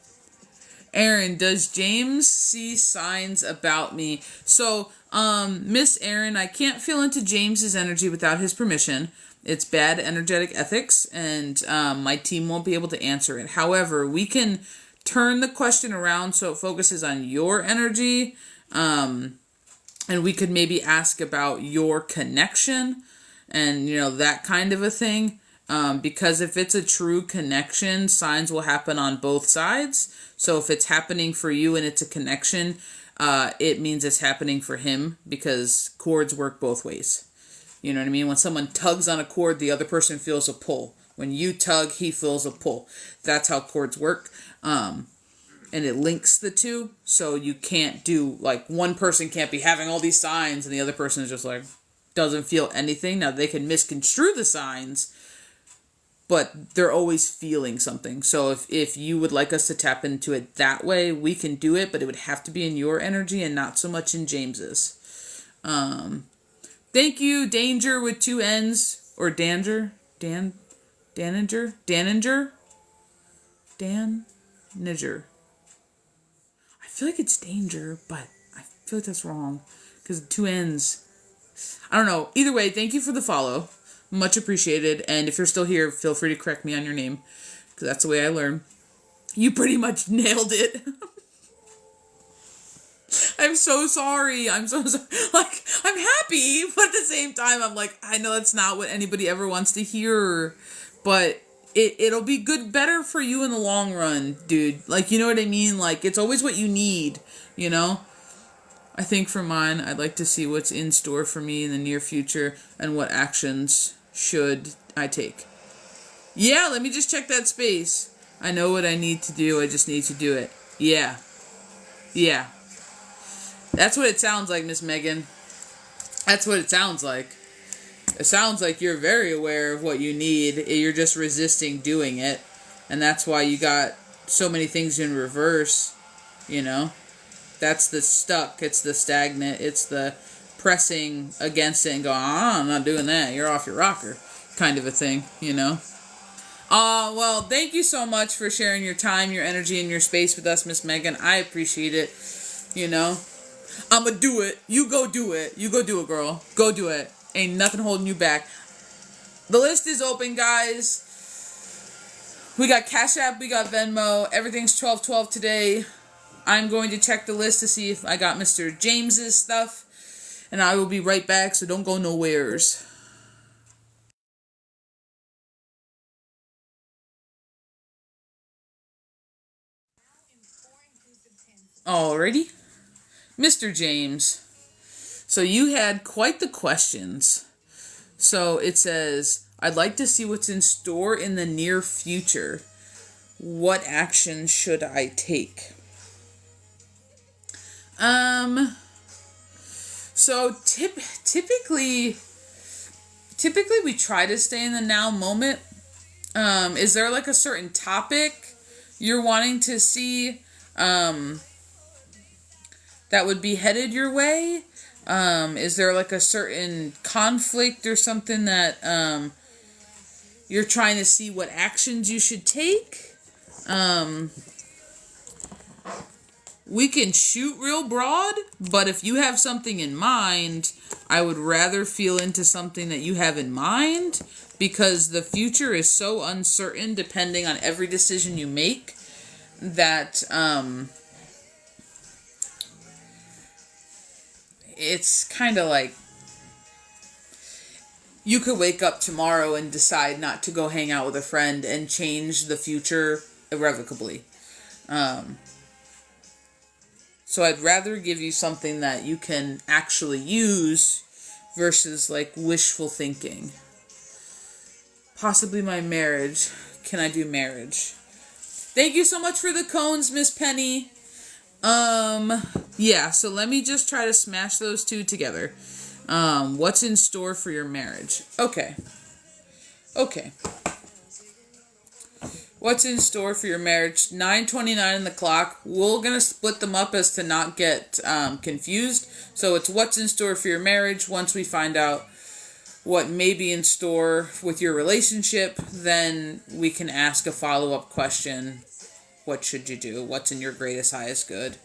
A: Aaron, does James see signs about me? So, Miss Aaron, I can't feel into James's energy without his permission. It's bad energetic ethics, and my team won't be able to answer it. However, we can turn the question around so it focuses on your energy, and we could maybe ask about your connection and, that kind of a thing. Because if it's a true connection, signs will happen on both sides. So if it's happening for you and it's a connection, it means it's happening for him, because cords work both ways. You know what I mean? When someone tugs on a cord, the other person feels a pull. When you tug, he feels a pull. That's how cords work. And it links the two. So you can't do, like, one person can't be having all these signs and the other person is just like, doesn't feel anything. Now, they can misconstrue the signs, but they're always feeling something. So if you would like us to tap into it that way, we can do it, but it would have to be in your energy and not so much in James's. Thank you, Danger with 2 N's, or Danger, Daniger. I feel like it's Danger, but I feel like that's wrong, because 2 N's. I don't know. Either way, thank you for the follow. Much appreciated. And if you're still here, feel free to correct me on your name, because that's the way I learn. You pretty much nailed it. I'm so sorry. I'm so sorry. Like, I'm happy, but at the same time, I'm like, I know that's not what anybody ever wants to hear, but it'll be better for you in the long run, dude. Like, you know what I mean? Like, it's always what you need, I think for mine, I'd like to see what's in store for me in the near future and what actions should I take. Yeah, let me just check that space. I know what I need to do. I just need to do it. Yeah. That's what it sounds like, Miss Megan. That's what it sounds like. It sounds like you're very aware of what you need. You're just resisting doing it. And that's why you got so many things in reverse, That's the stuck. It's the stagnant. It's the pressing against it and going, I'm not doing that. You're off your rocker, kind of a thing, you know. Well, thank you so much for sharing your time, your energy, and your space with us, Miss Megan. I appreciate it. You know, I'ma do it. You go do it. You go do it, girl. Go do it. Ain't nothing holding you back. The list is open, guys. We got Cash App, we got Venmo. Everything's 12/12 today. I'm going to check the list to see if I got Mr. James's stuff. And I will be right back, so don't go nowheres. Alrighty. Mr. James. So you had quite the questions. So it says, I'd like to see what's in store in the near future. What action should I take? So typically we try to stay in the now moment. Is there like a certain topic you're wanting to see that would be headed your way? Is there like a certain conflict or something that you're trying to see what actions you should take? We can shoot real broad, but if you have something in mind, I would rather feel into something that you have in mind, because the future is so uncertain depending on every decision you make that it's kind of like you could wake up tomorrow and decide not to go hang out with a friend and change the future irrevocably. So I'd rather give you something that you can actually use versus like wishful thinking. Possibly my marriage. Can I do marriage? Thank you so much for the cones, Miss Penny. Yeah, so let me just try to smash those two together. What's in store for your marriage? Okay. What's in store for your marriage? 9:29 on the clock. We're going to split them up as to not get confused. So it's what's in store for your marriage. Once we find out what may be in store with your relationship, then we can ask a follow-up question. What should you do? What's in your greatest, highest good?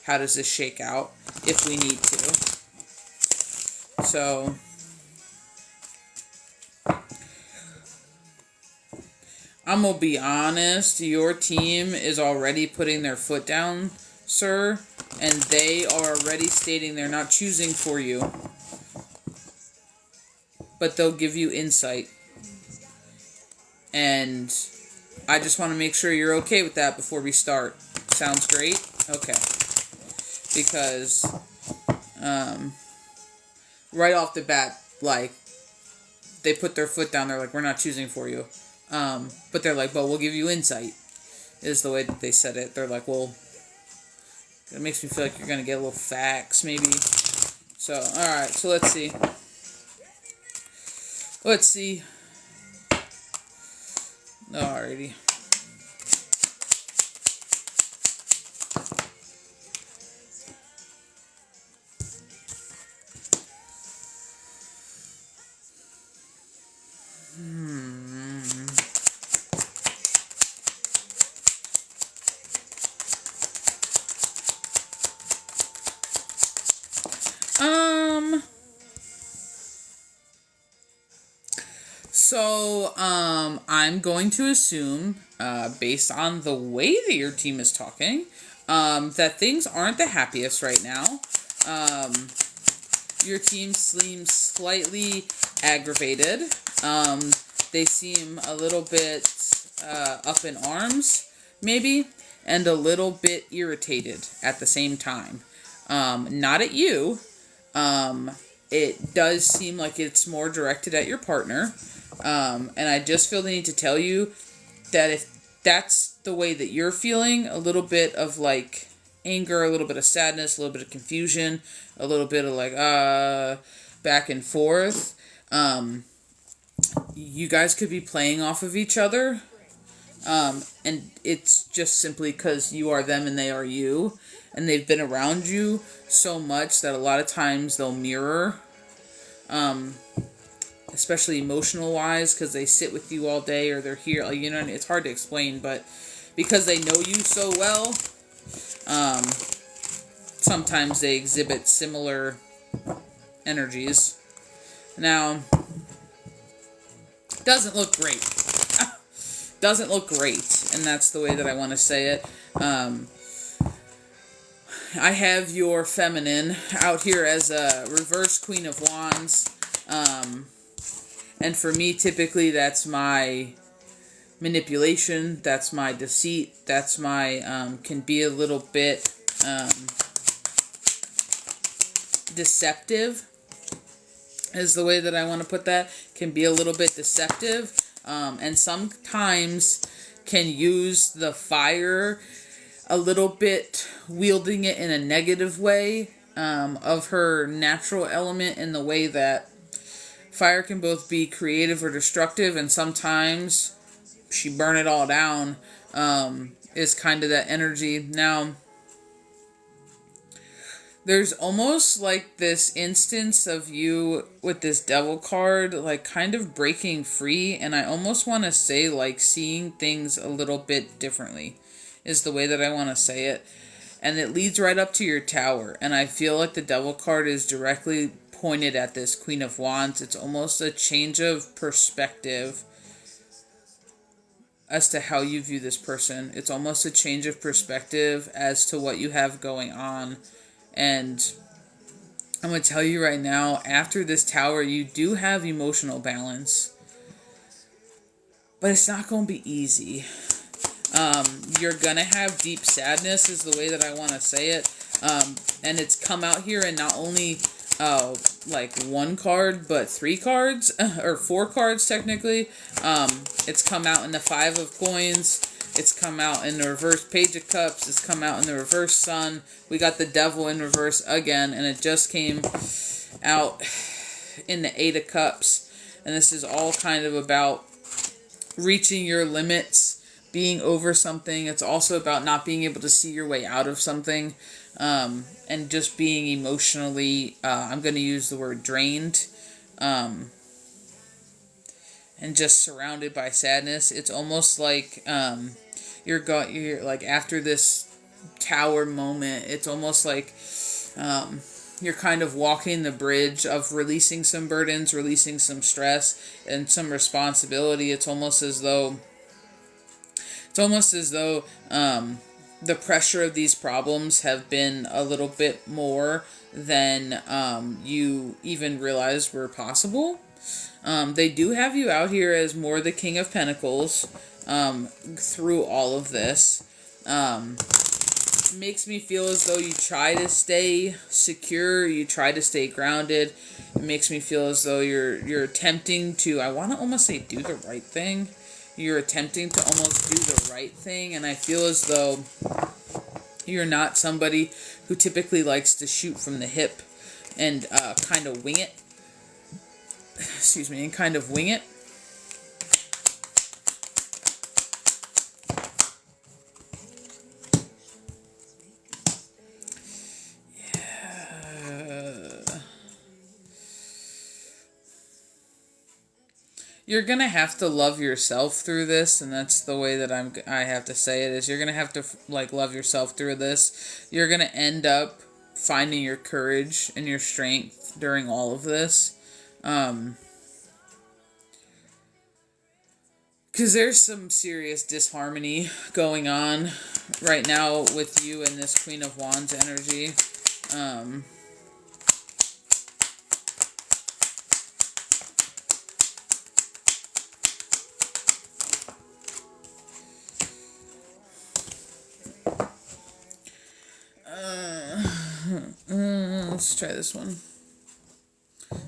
A: How does this shake out if we need to? So I'm going to be honest, your team is already putting their foot down, sir, and they are already stating they're not choosing for you. But they'll give you insight. And I just want to make sure you're okay with that before we start. Sounds great? Okay. Because, right off the bat, like, they put their foot down, they're like, we're not choosing for you. But they're like, but we'll give you insight, is the way that they said it. They're like, well, it makes me feel like you're going to get a little facts, maybe. So, alright, so let's see. Alrighty. So, I'm going to assume, based on the way that your team is talking, that things aren't the happiest right now. Your team seems slightly aggravated. They seem a little bit up in arms, maybe, and a little bit irritated at the same time. Not at you. It does seem like it's more directed at your partner. And I just feel the need to tell you that if that's the way that you're feeling, a little bit of like anger, a little bit of sadness, a little bit of confusion, a little bit of like back and forth, you guys could be playing off of each other, and it's just simply because you are them and they are you, and they've been around you so much that a lot of times they'll mirror, especially emotional wise, because they sit with you all day or they're here, like, you know, it's hard to explain, but because they know you so well, sometimes they exhibit similar energies. Now, doesn't look great. Doesn't look great, and that's the way that I want to say it. I have your feminine out here as a reverse Queen of Wands. And for me, typically, that's my manipulation. That's my deceit. That's my, can be a little bit deceptive, is the way that I want to put that. Can be a little bit deceptive. And sometimes can use the fire a little bit, wielding it in a negative way, of her natural element, in the way that fire can both be creative or destructive, and sometimes she burn it all down, is kind of that energy. Now, there's almost like this instance of you with this devil card, like kind of breaking free, and I almost want to say like seeing things a little bit differently, is the way that I want to say it. And it leads right up to your tower, and I feel like the devil card is directly pointed at this Queen of Wands. It's almost a change of perspective as to how you view this person. It's almost a change of perspective as to what you have going on. And I'm going to tell you right now, after this tower, you do have emotional balance. But it's not going to be easy. You're going to have deep sadness, is the way that I want to say it. And it's come out here in not only like one card, but 3 cards, or 4 cards technically. It's come out in the 5 of coins. It's come out in the reverse Page of Cups. It's come out in the reverse Sun. We got the Devil in reverse again, and it just came out in the 8 of Cups. And this is all kind of about reaching your limits, being over something. It's also about not being able to see your way out of something, and just being emotionally, I'm going to use the word drained, and just surrounded by sadness. It's almost like you're like, after this tower moment, it's almost like you're kind of walking the bridge of releasing some burdens, releasing some stress and some responsibility. It's almost as though the pressure of these problems have been a little bit more than you even realized were possible. They do have you out here as more the King of Pentacles through all of this. Makes me feel as though you try to stay secure, you try to stay grounded. It makes me feel as though you're attempting to, I want to almost say, do the right thing. You're attempting to almost do the right thing, and I feel as though you're not somebody who typically likes to shoot from the hip and kind of wing it. Excuse me, and kind of wing it. You're going to have to love yourself through this, and that's the way that I have to say it, is you're going to have to, like, love yourself through this. You're going to end up finding your courage and your strength during all of this. Because there's some serious disharmony going on right now with you and this Queen of Wands energy.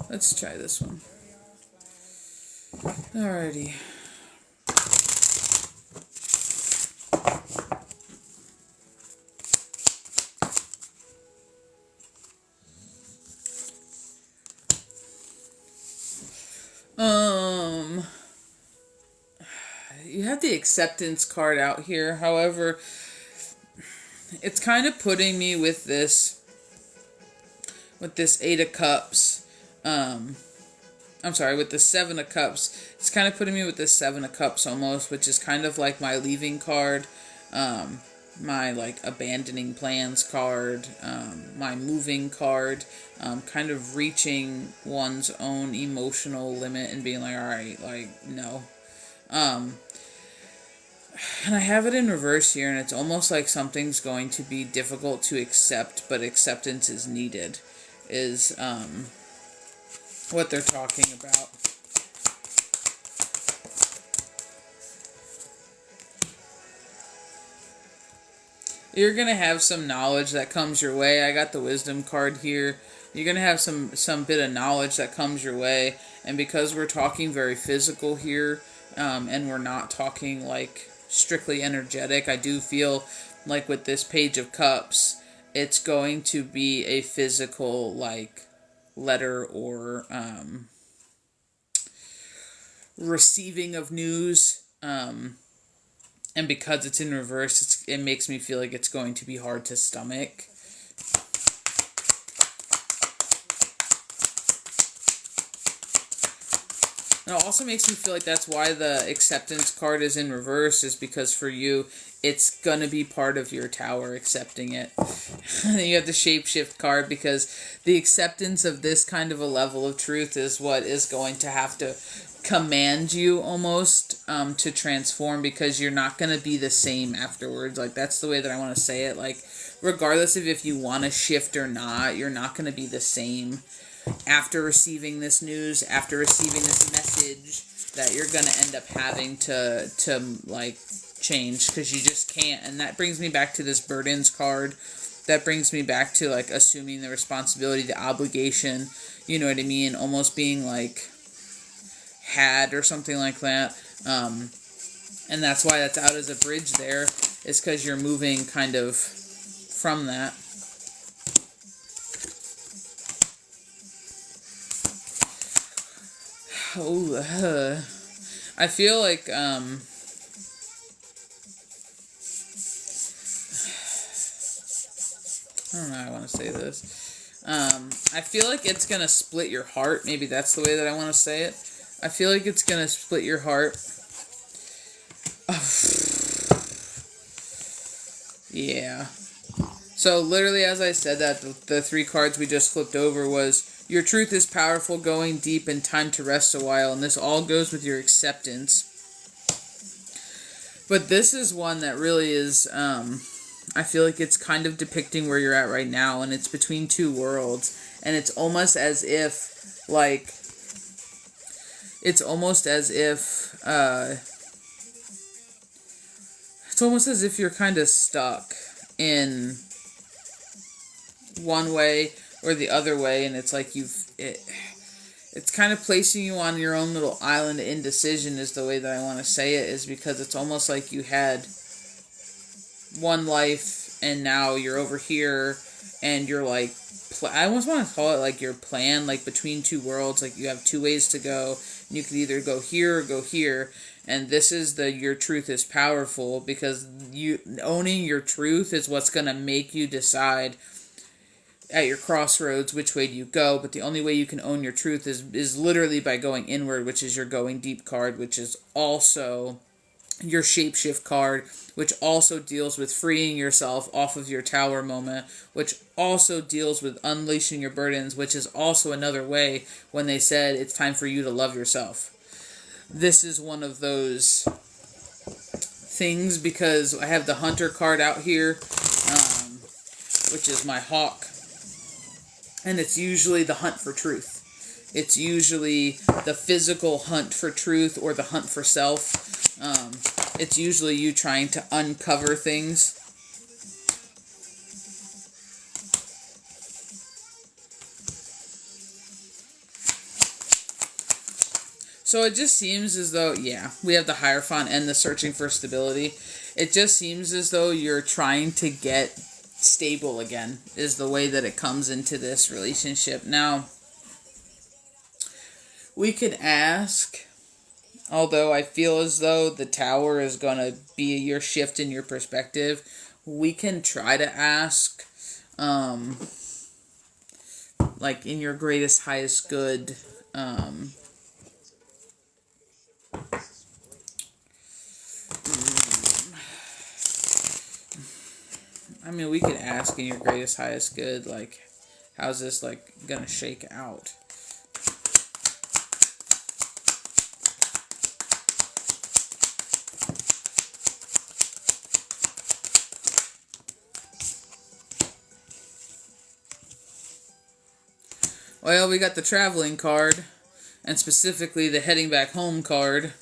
A: Let's try this one. Alrighty. You have the acceptance card out here. However, it's kind of putting me with this Eight of Cups. I'm sorry, with the Seven of Cups. It's kind of putting me with this Seven of Cups almost, which is kind of like my leaving card, my like abandoning plans card, my moving card, kind of reaching one's own emotional limit and being like, all right, like, no. And I have it in reverse here, and it's almost like something's going to be difficult to accept, but acceptance is needed, is what they're talking about. You're going to have some knowledge that comes your way. I got the wisdom card here. You're going to have some bit of knowledge that comes your way. And because we're talking very physical here, and we're not talking like strictly energetic, I do feel like with this Page of Cups, it's going to be a physical like letter or receiving of news. And because it's in reverse, it makes me feel like it's going to be hard to stomach. And it also makes me feel like that's why the acceptance card is in reverse, is because for you, it's going to be part of your tower accepting it. And then you have the shapeshift card, because the acceptance of this kind of a level of truth is what is going to have to command you almost to transform, because you're not going to be the same afterwards. Like, that's the way that I want to say it. Like, regardless of if you want to shift or not, you're not going to be the same after receiving this news, after receiving this message, that you're going to end up having to like change, because you just can't. And that brings me back to this burdens card. That brings me back to like assuming the responsibility, the obligation, you know what I mean? Almost being like had or something like that. And that's why that's out as a bridge there, is because you're moving kind of from that. I feel like, I don't know how I want to say this. I feel like it's going to split your heart. Maybe that's the way that I want to say it. I feel like it's going to split your heart. Yeah. So literally, as I said that, the three cards we just flipped over was, your truth is powerful, going deep, and time to rest a while. And this all goes with your acceptance. But this is one that really is, I feel like it's kind of depicting where you're at right now. And it's between two worlds. And it's almost as if, like, it's almost as if you're kind of stuck in one way or the other way, and it's like it's kind of placing you on your own little island of indecision, is the way that I want to say it, is because it's almost like you had one life and now you're over here and you're like, I almost want to call it like your plan, like between two worlds, like you have two ways to go, and you could either go here or go here. And this is your truth is powerful, because you owning your truth is what's going to make you decide at your crossroads which way do you go. But the only way you can own your truth is literally by going inward, which is your going deep card, which is also your shapeshift card, which also deals with freeing yourself off of your tower moment, which also deals with unleashing your burdens, which is also another way when they said it's time for you to love yourself. This is one of those things, because I have the hunter card out here, which is my hawk. And it's usually the hunt for truth. It's usually the physical hunt for truth, or the hunt for self. It's usually you trying to uncover things. So it just seems as though, yeah, we have the Hierophant and the searching for stability. It just seems as though you're trying to get stable again, is the way that it comes into this relationship. Now, we could ask, although I feel as though the tower is going to be your shift in your perspective, we can try to ask, like, in your greatest, highest good, I mean, we could ask in your greatest, highest good, like, how's this, like, gonna shake out? Well, we got the traveling card, and specifically the heading back home card.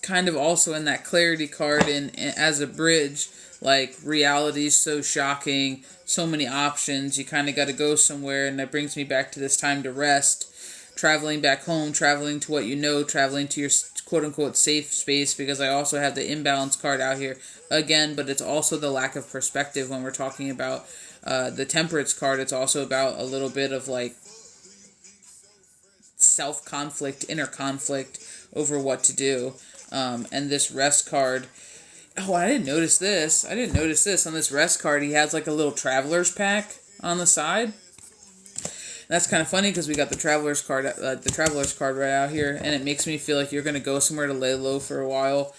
A: Kind of also in that clarity card in as a bridge, like, reality's so shocking, so many options, you kind of got to go somewhere, and that brings me back to this time to rest, traveling back home, traveling to what you know, traveling to your quote-unquote safe space, because I also have the imbalance card out here again, but it's also the lack of perspective when we're talking about the temperance card. It's also about a little bit of, like, self-conflict, inner conflict over what to do. And this rest card, oh, I didn't notice this. On this rest card, he has like a little traveler's pack on the side. That's kind of funny because we got the traveler's card right out here, and it makes me feel like you're going to go somewhere to lay low for a while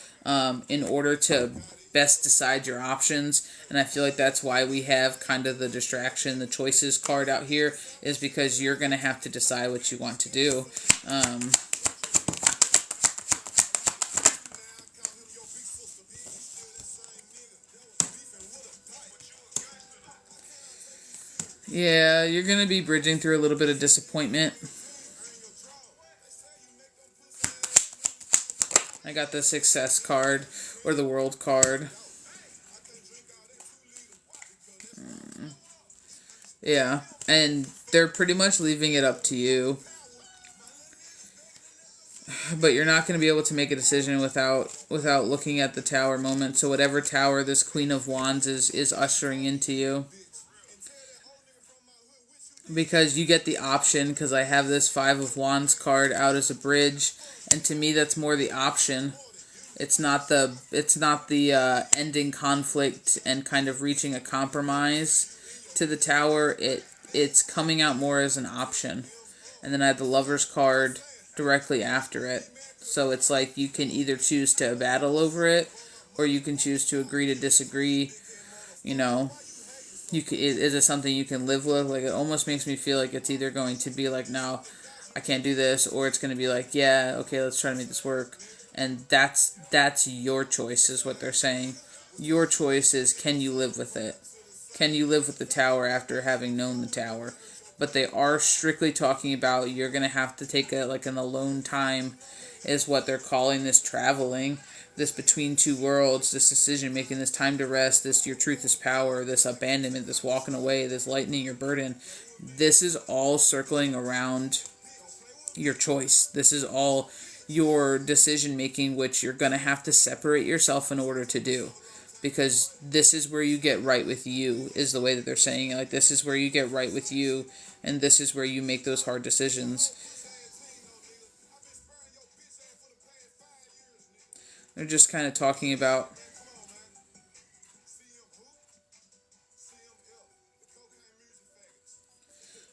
A: in order to best decide your options. And I feel like that's why we have kind of the distraction, the choices card out here, is because you're going to have to decide what you want to do. Yeah, you're going to be bridging through a little bit of disappointment. I got the success card, or the world card. Yeah, and they're pretty much leaving it up to you. But you're not going to be able to make a decision without looking at the tower moment. So whatever tower this Queen of Wands is ushering into you. Because you get the option, because I have this Five of Wands card out as a bridge, and to me that's more the option. It's not the ending conflict and kind of reaching a compromise to the tower. It's coming out more as an option. And then I have the Lover's card directly after it. So it's like you can either choose to battle over it, or you can choose to agree to disagree. You know, is it something you can live with? Like, it almost makes me feel like it's either going to be like, no, I can't do this, or it's going to be like, yeah, okay, let's try to make this work. And that's your choice, is what they're saying. Your choice is, can you live with it? Can you live with the tower after having known the tower? But they are strictly talking about you're going to have to take an alone time, is what they're calling this traveling, this between two worlds, this decision making, this time to rest, this your truth is power, this abandonment, this walking away, this lightening your burden. This is all circling around your choice. This is all your decision making, which you're going to have to separate yourself in order to do. Because this is where you get right with you, is the way that they're saying it. Like, this is where you get right with you, and this is where you make those hard decisions. They're just kind of talking about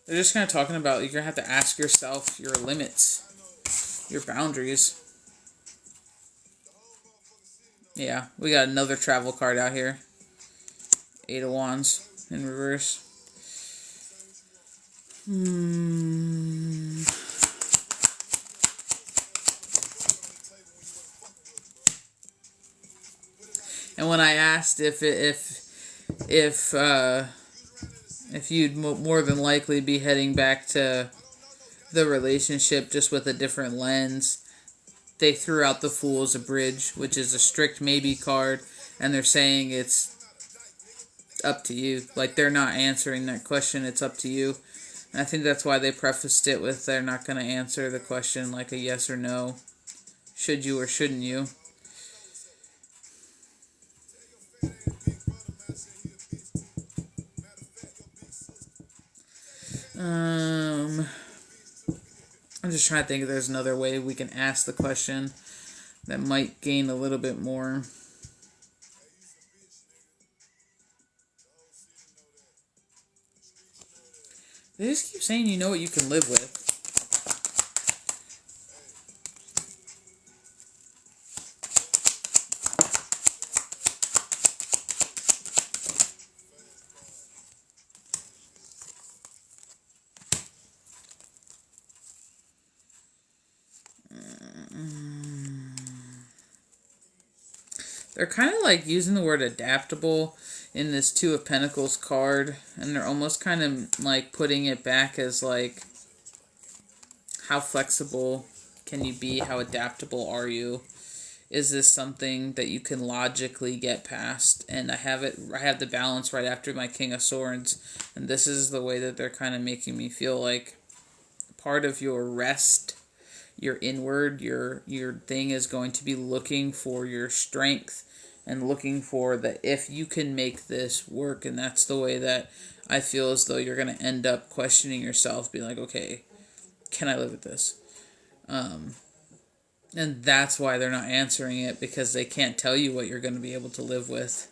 A: you're going to have to ask yourself your limits, your boundaries. Yeah, we got another travel card out here. Eight of Wands in reverse. And when I asked if you'd more than likely be heading back to the relationship just with a different lens, they threw out the Fool as a bridge, which is a strict maybe card, and they're saying it's up to you. Like, they're not answering that question, it's up to you. And I think that's why they prefaced it with they're not going to answer the question like a yes or no. Should you or shouldn't you? I'm just trying to think if there's another way we can ask the question. that might gain a little bit more. They just keep saying you know what you can live with. They're kind of like using the word adaptable in this Two of Pentacles card, and they're almost kind of like putting it back as like, how flexible can you be? How adaptable are you? Is this something that you can logically get past? And I have the balance right after my King of Swords, and this is the way that they're kind of making me feel like part of your rest, your inward, your thing is going to be looking for your strength and looking for that if you can make this work. And that's the way that I feel as though you're going to end up questioning yourself, being like, okay, can I live with this? And that's why they're not answering it, because they can't tell you what you're going to be able to live with.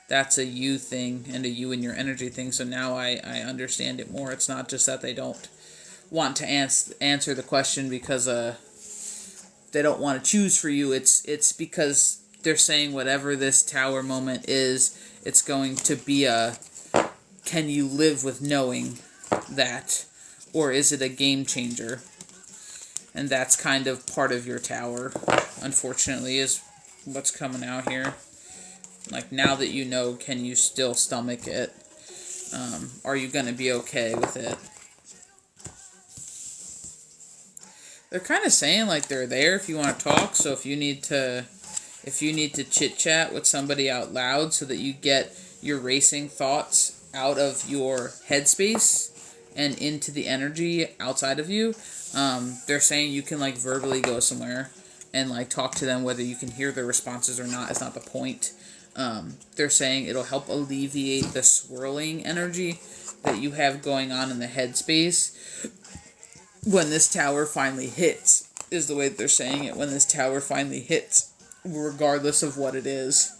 A: That's a you thing and a you and your energy thing. So now I understand it more. It's not just that they don't want to answer the question because they don't want to choose for you. It's because they're saying whatever this Tower moment is, it's going to be a, can you live with knowing that, or is it a game changer? And that's kind of part of your Tower, unfortunately, is what's coming out here. Like, now that you know, can you still stomach it? Are you going to be okay with it? They're kind of saying like they're there if you want to talk. So if you need to chit chat with somebody out loud so that you get your racing thoughts out of your headspace and into the energy outside of you, they're saying you can like verbally go somewhere and like talk to them. Whether you can hear their responses or not is not the point. They're saying it'll help alleviate the swirling energy that you have going on in the headspace when this Tower finally hits, is the way that they're saying it. When this Tower finally hits, regardless of what it is.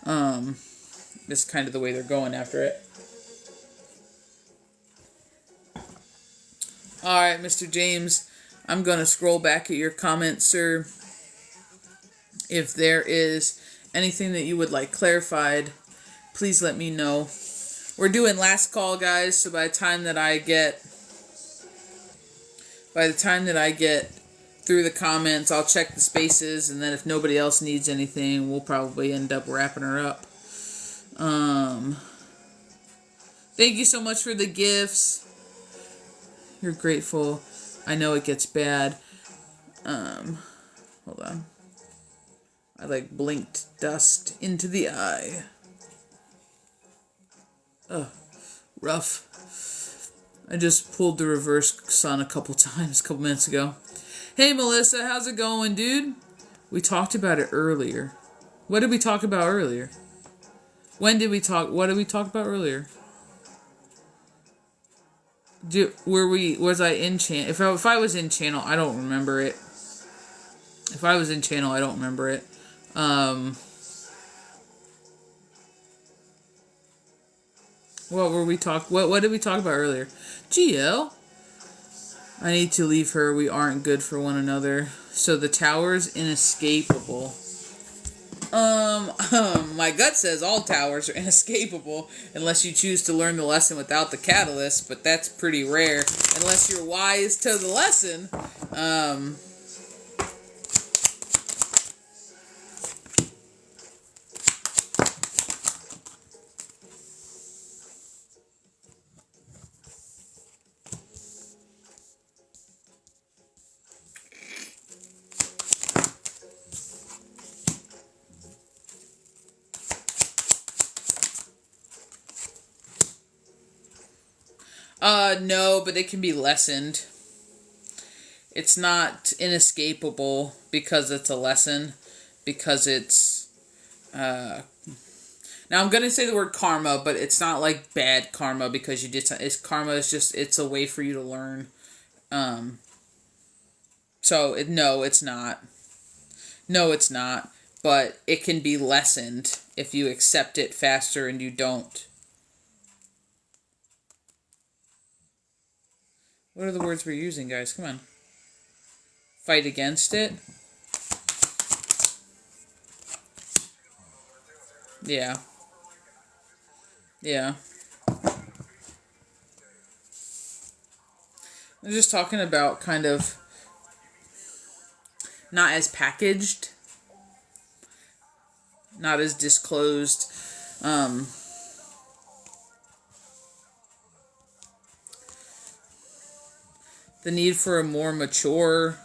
A: It's kind of the way they're going after it. Alright, Mr. James, I'm going to scroll back at your comments, sir. If there is anything that you would like clarified, please let me know. We're doing last call, guys, so by the time that I get through the comments, I'll check the spaces, and then if nobody else needs anything, we'll probably end up wrapping her up. Thank you so much for the gifts. You're grateful. I know it gets bad. Hold on. I like blinked dust into the eye. Ugh, rough. I just pulled the reverse sun a couple times a couple minutes ago. Hey Melissa, how's it going, dude? We talked about it earlier. What did we talk about earlier? When did we talk? What did we talk about earlier? Was I in channel? If I was in channel, I don't remember it. If I was in channel, I don't remember it. What were we what did we talk about earlier? GL. I need to leave her. We aren't good for one another. So the Tower's inescapable. My gut says all Towers are inescapable unless you choose to learn the lesson without the catalyst, but that's pretty rare unless you're wise to the lesson. No, but it can be lessened. It's not inescapable because it's a lesson, because it's, now I'm going to say the word karma, but it's not like bad karma because you did something. Karma is just, it's a way for you to learn. No, it's not. No, it's not. But it can be lessened if you accept it faster and you don't. What are the words we're using, guys? Come on. Fight against it. Yeah. Yeah. I'm just talking about kind of not as packaged, not as disclosed. The need for a more mature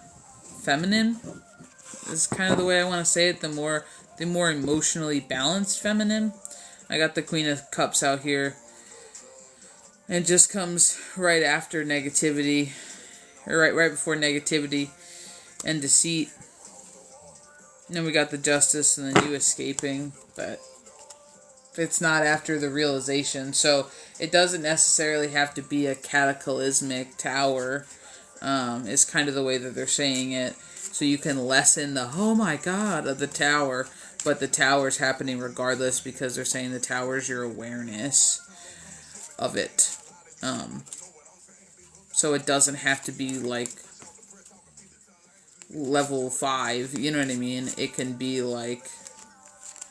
A: feminine is kind of the way I want to say it. The more emotionally balanced feminine. I got the Queen of Cups out here. And it just comes right after negativity, or right before negativity and deceit. And then we got the Justice and then you escaping, but it's not after the realization. So it doesn't necessarily have to be a cataclysmic tower, is kind of the way that they're saying it. So you can lessen the, oh my god, of the tower, but the tower's happening regardless because they're saying the tower's your awareness of it. So it doesn't have to be like level 5, you know what I mean? It can be like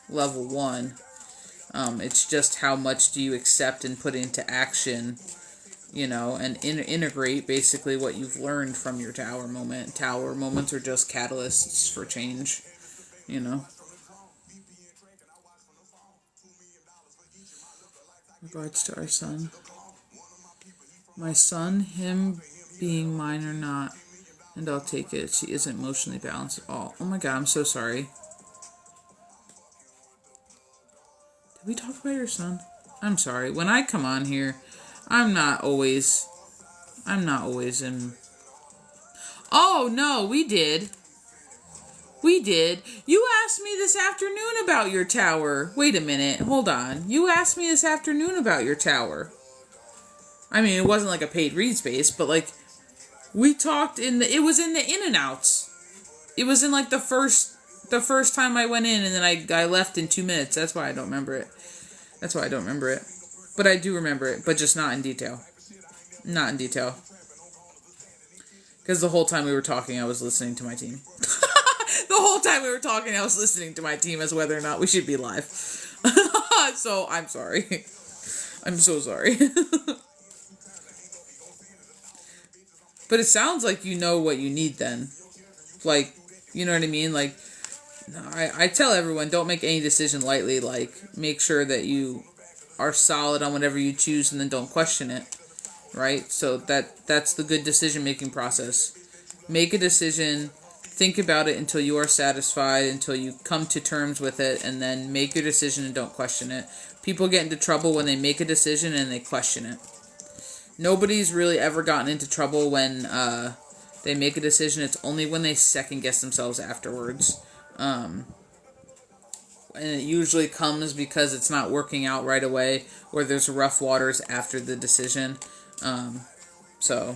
A: level 1. It's just how much do you accept and put into action, and integrate basically what you've learned from your tower moment. Tower moments are just catalysts for change, Regards to our son. My son, him being mine or not, and I'll take it. She isn't emotionally balanced at all. Oh my god, I'm so sorry. Did we talk about your son? I'm sorry. When I come on here, I'm not always in... Oh, no, we did. We did. You asked me this afternoon about your tower. Wait a minute. Hold on. You asked me this afternoon about your tower. I mean, it wasn't like a paid read space, but like, we talked it was in the in and outs. It was in like the first time I went in, and then I left in 2 minutes. That's why I don't remember it. But I do remember it, but just not in detail. Not in detail. Because the whole time we were talking, I was listening to my team. The whole time we were talking, I was listening to my team as whether or not we should be live. So, I'm sorry. I'm so sorry. But it sounds like you know what you need then. Like, you know what I mean? Like, I tell everyone, don't make any decision lightly. Like, make sure that you are solid on whatever you choose and then don't question it. Right? So that's the good decision-making process. Make a decision, think about it until you are satisfied, until you come to terms with it, and then make your decision and don't question it. People get into trouble when they make a decision and they question it. Nobody's really ever gotten into trouble when they make a decision. It's only when they second-guess themselves afterwards. And it usually comes because it's not working out right away, or there's rough waters after the decision. So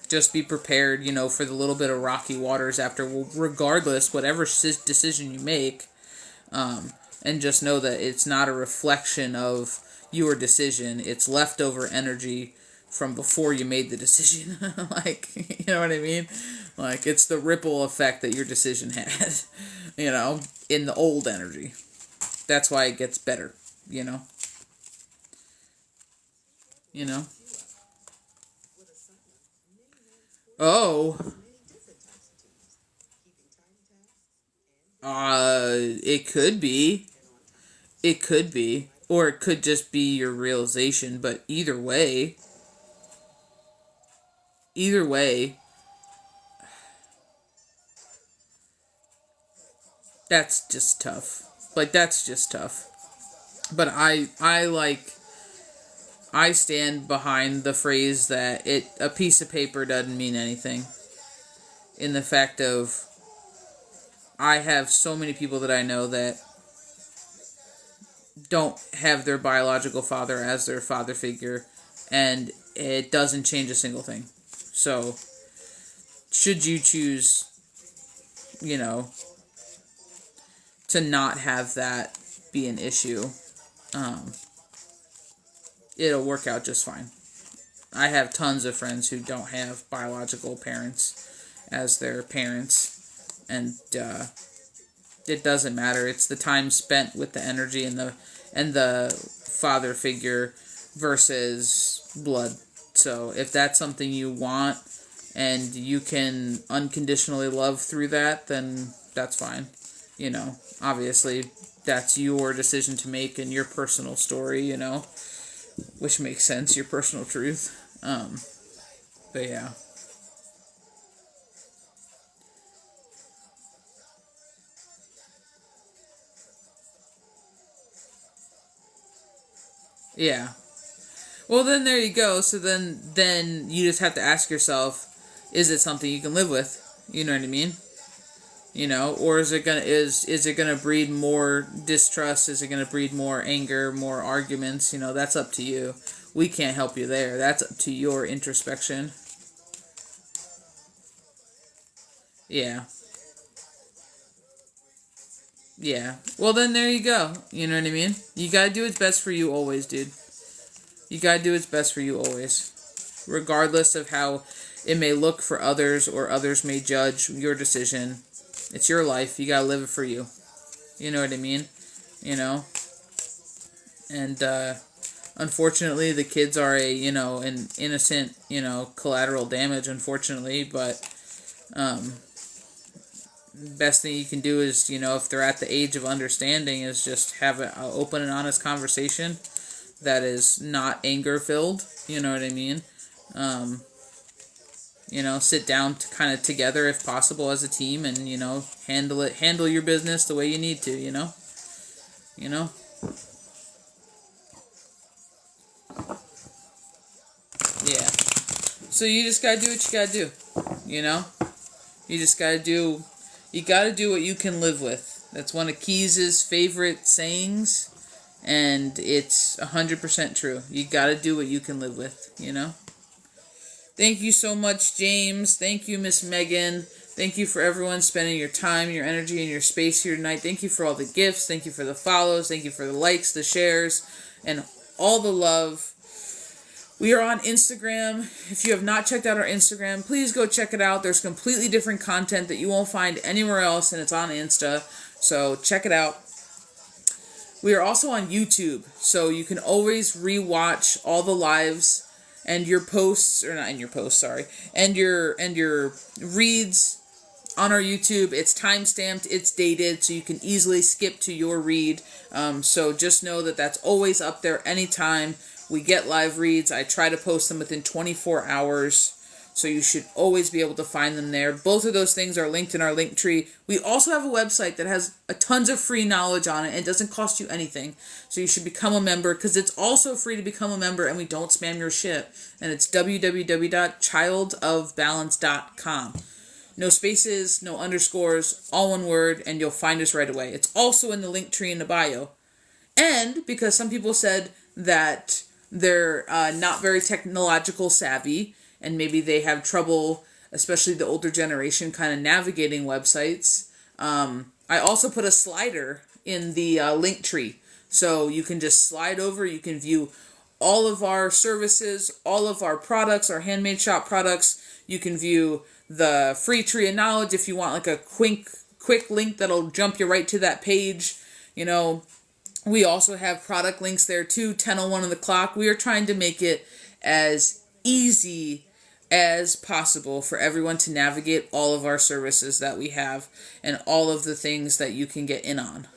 A: just be prepared, for the little bit of rocky waters after, regardless, whatever decision you make. And just know that it's not a reflection of your decision. It's leftover energy from before you made the decision. Like, you know what I mean? Like, it's the ripple effect that your decision had, in the old energy. That's why it gets better, Oh. It could be. It could be. Or it could just be your realization, but either way, that's just tough. Like, that's just tough. But I stand behind the phrase that a piece of paper doesn't mean anything. In the fact of, I have so many people that I know that don't have their biological father as their father figure, and it doesn't change a single thing. So, should you choose, to not have that be an issue. It'll work out just fine. I have tons of friends who don't have biological parents as their parents, and it doesn't matter. It's the time spent with the energy and the father figure versus blood. So if that's something you want and you can unconditionally love through that, then that's fine. You know, obviously that's your decision to make and your personal story, you know, which makes sense, your personal truth. But yeah. Yeah. Well, then there you go. So then you just have to ask yourself, is it something you can live with? You know what I mean? You know, or is it gonna breed more distrust? Is it gonna breed more anger, more arguments? You know, that's up to you. We can't help you there. That's up to your introspection. Yeah. Yeah. Well, then there you go. You know what I mean? You gotta do what's best for you always, dude. You gotta do what's best for you always. Regardless of how it may look for others or others may judge your decision. It's your life. You gotta live it for you. You know what I mean? You know? And, unfortunately, the kids are an innocent, collateral damage, unfortunately, but, best thing you can do is, if they're at the age of understanding, is just have an open and honest conversation that is not anger-filled, you know what I mean? Sit down kind of together if possible as a team and, handle your business the way you need to, you know? Yeah. So you just gotta do what you gotta do, you know? You just gotta do, what you can live with. That's one of Keys's favorite sayings, and it's 100% true. You gotta do what you can live with, you know? Thank you so much, James. Thank you, Miss Meagan. Thank you for everyone spending your time, your energy, and your space here tonight. Thank you for all the gifts. Thank you for the follows. Thank you for the likes, the shares, and all the love. We are on Instagram. If you have not checked out our Instagram, please go check it out. There's completely different content that you won't find anywhere else, and it's on Insta. So check it out. We are also on YouTube, so you can always rewatch all the lives and your posts, or not in your posts, sorry, and your reads on our YouTube. It's time-stamped, it's dated, so you can easily skip to your read. So just know that that's always up there anytime we get live reads. I try to post them within 24 hours, so you should always be able to find them there. Both of those things are linked in our link tree. We also have a website that has tons of free knowledge on it, and it doesn't cost you anything. So you should become a member, because it's also free to become a member, and we don't spam your shit. And it's www.ChildOfBalance.com. No spaces, no underscores, all one word, and you'll find us right away. It's also in the link tree in the bio. And because some people said that they're not very technological savvy, and maybe they have trouble, especially the older generation, kind of navigating websites, I also put a slider in the link tree. So you can just slide over, you can view all of our services, all of our products, our handmade shop products. You can view the free tree of knowledge if you want like a quick link that'll jump you right to that page. We also have product links there too, 10:01 on the clock. We are trying to make it as easy as possible for everyone to navigate all of our services that we have and all of the things that you can get in on.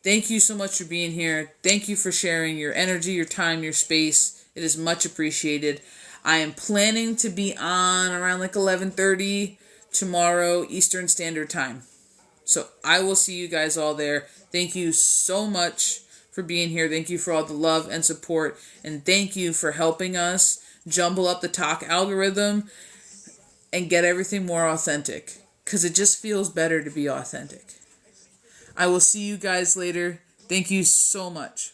A: Thank you so much for being here. Thank you for sharing your energy, your time, your space. It is much appreciated. I am planning to be on around like 11:30 tomorrow Eastern Standard Time. So I will see you guys all there. Thank you so much for being here. Thank you for all the love and support. And thank you for helping us jumble up the talk algorithm and get everything more authentic. Because it just feels better to be authentic. I will see you guys later. Thank you so much.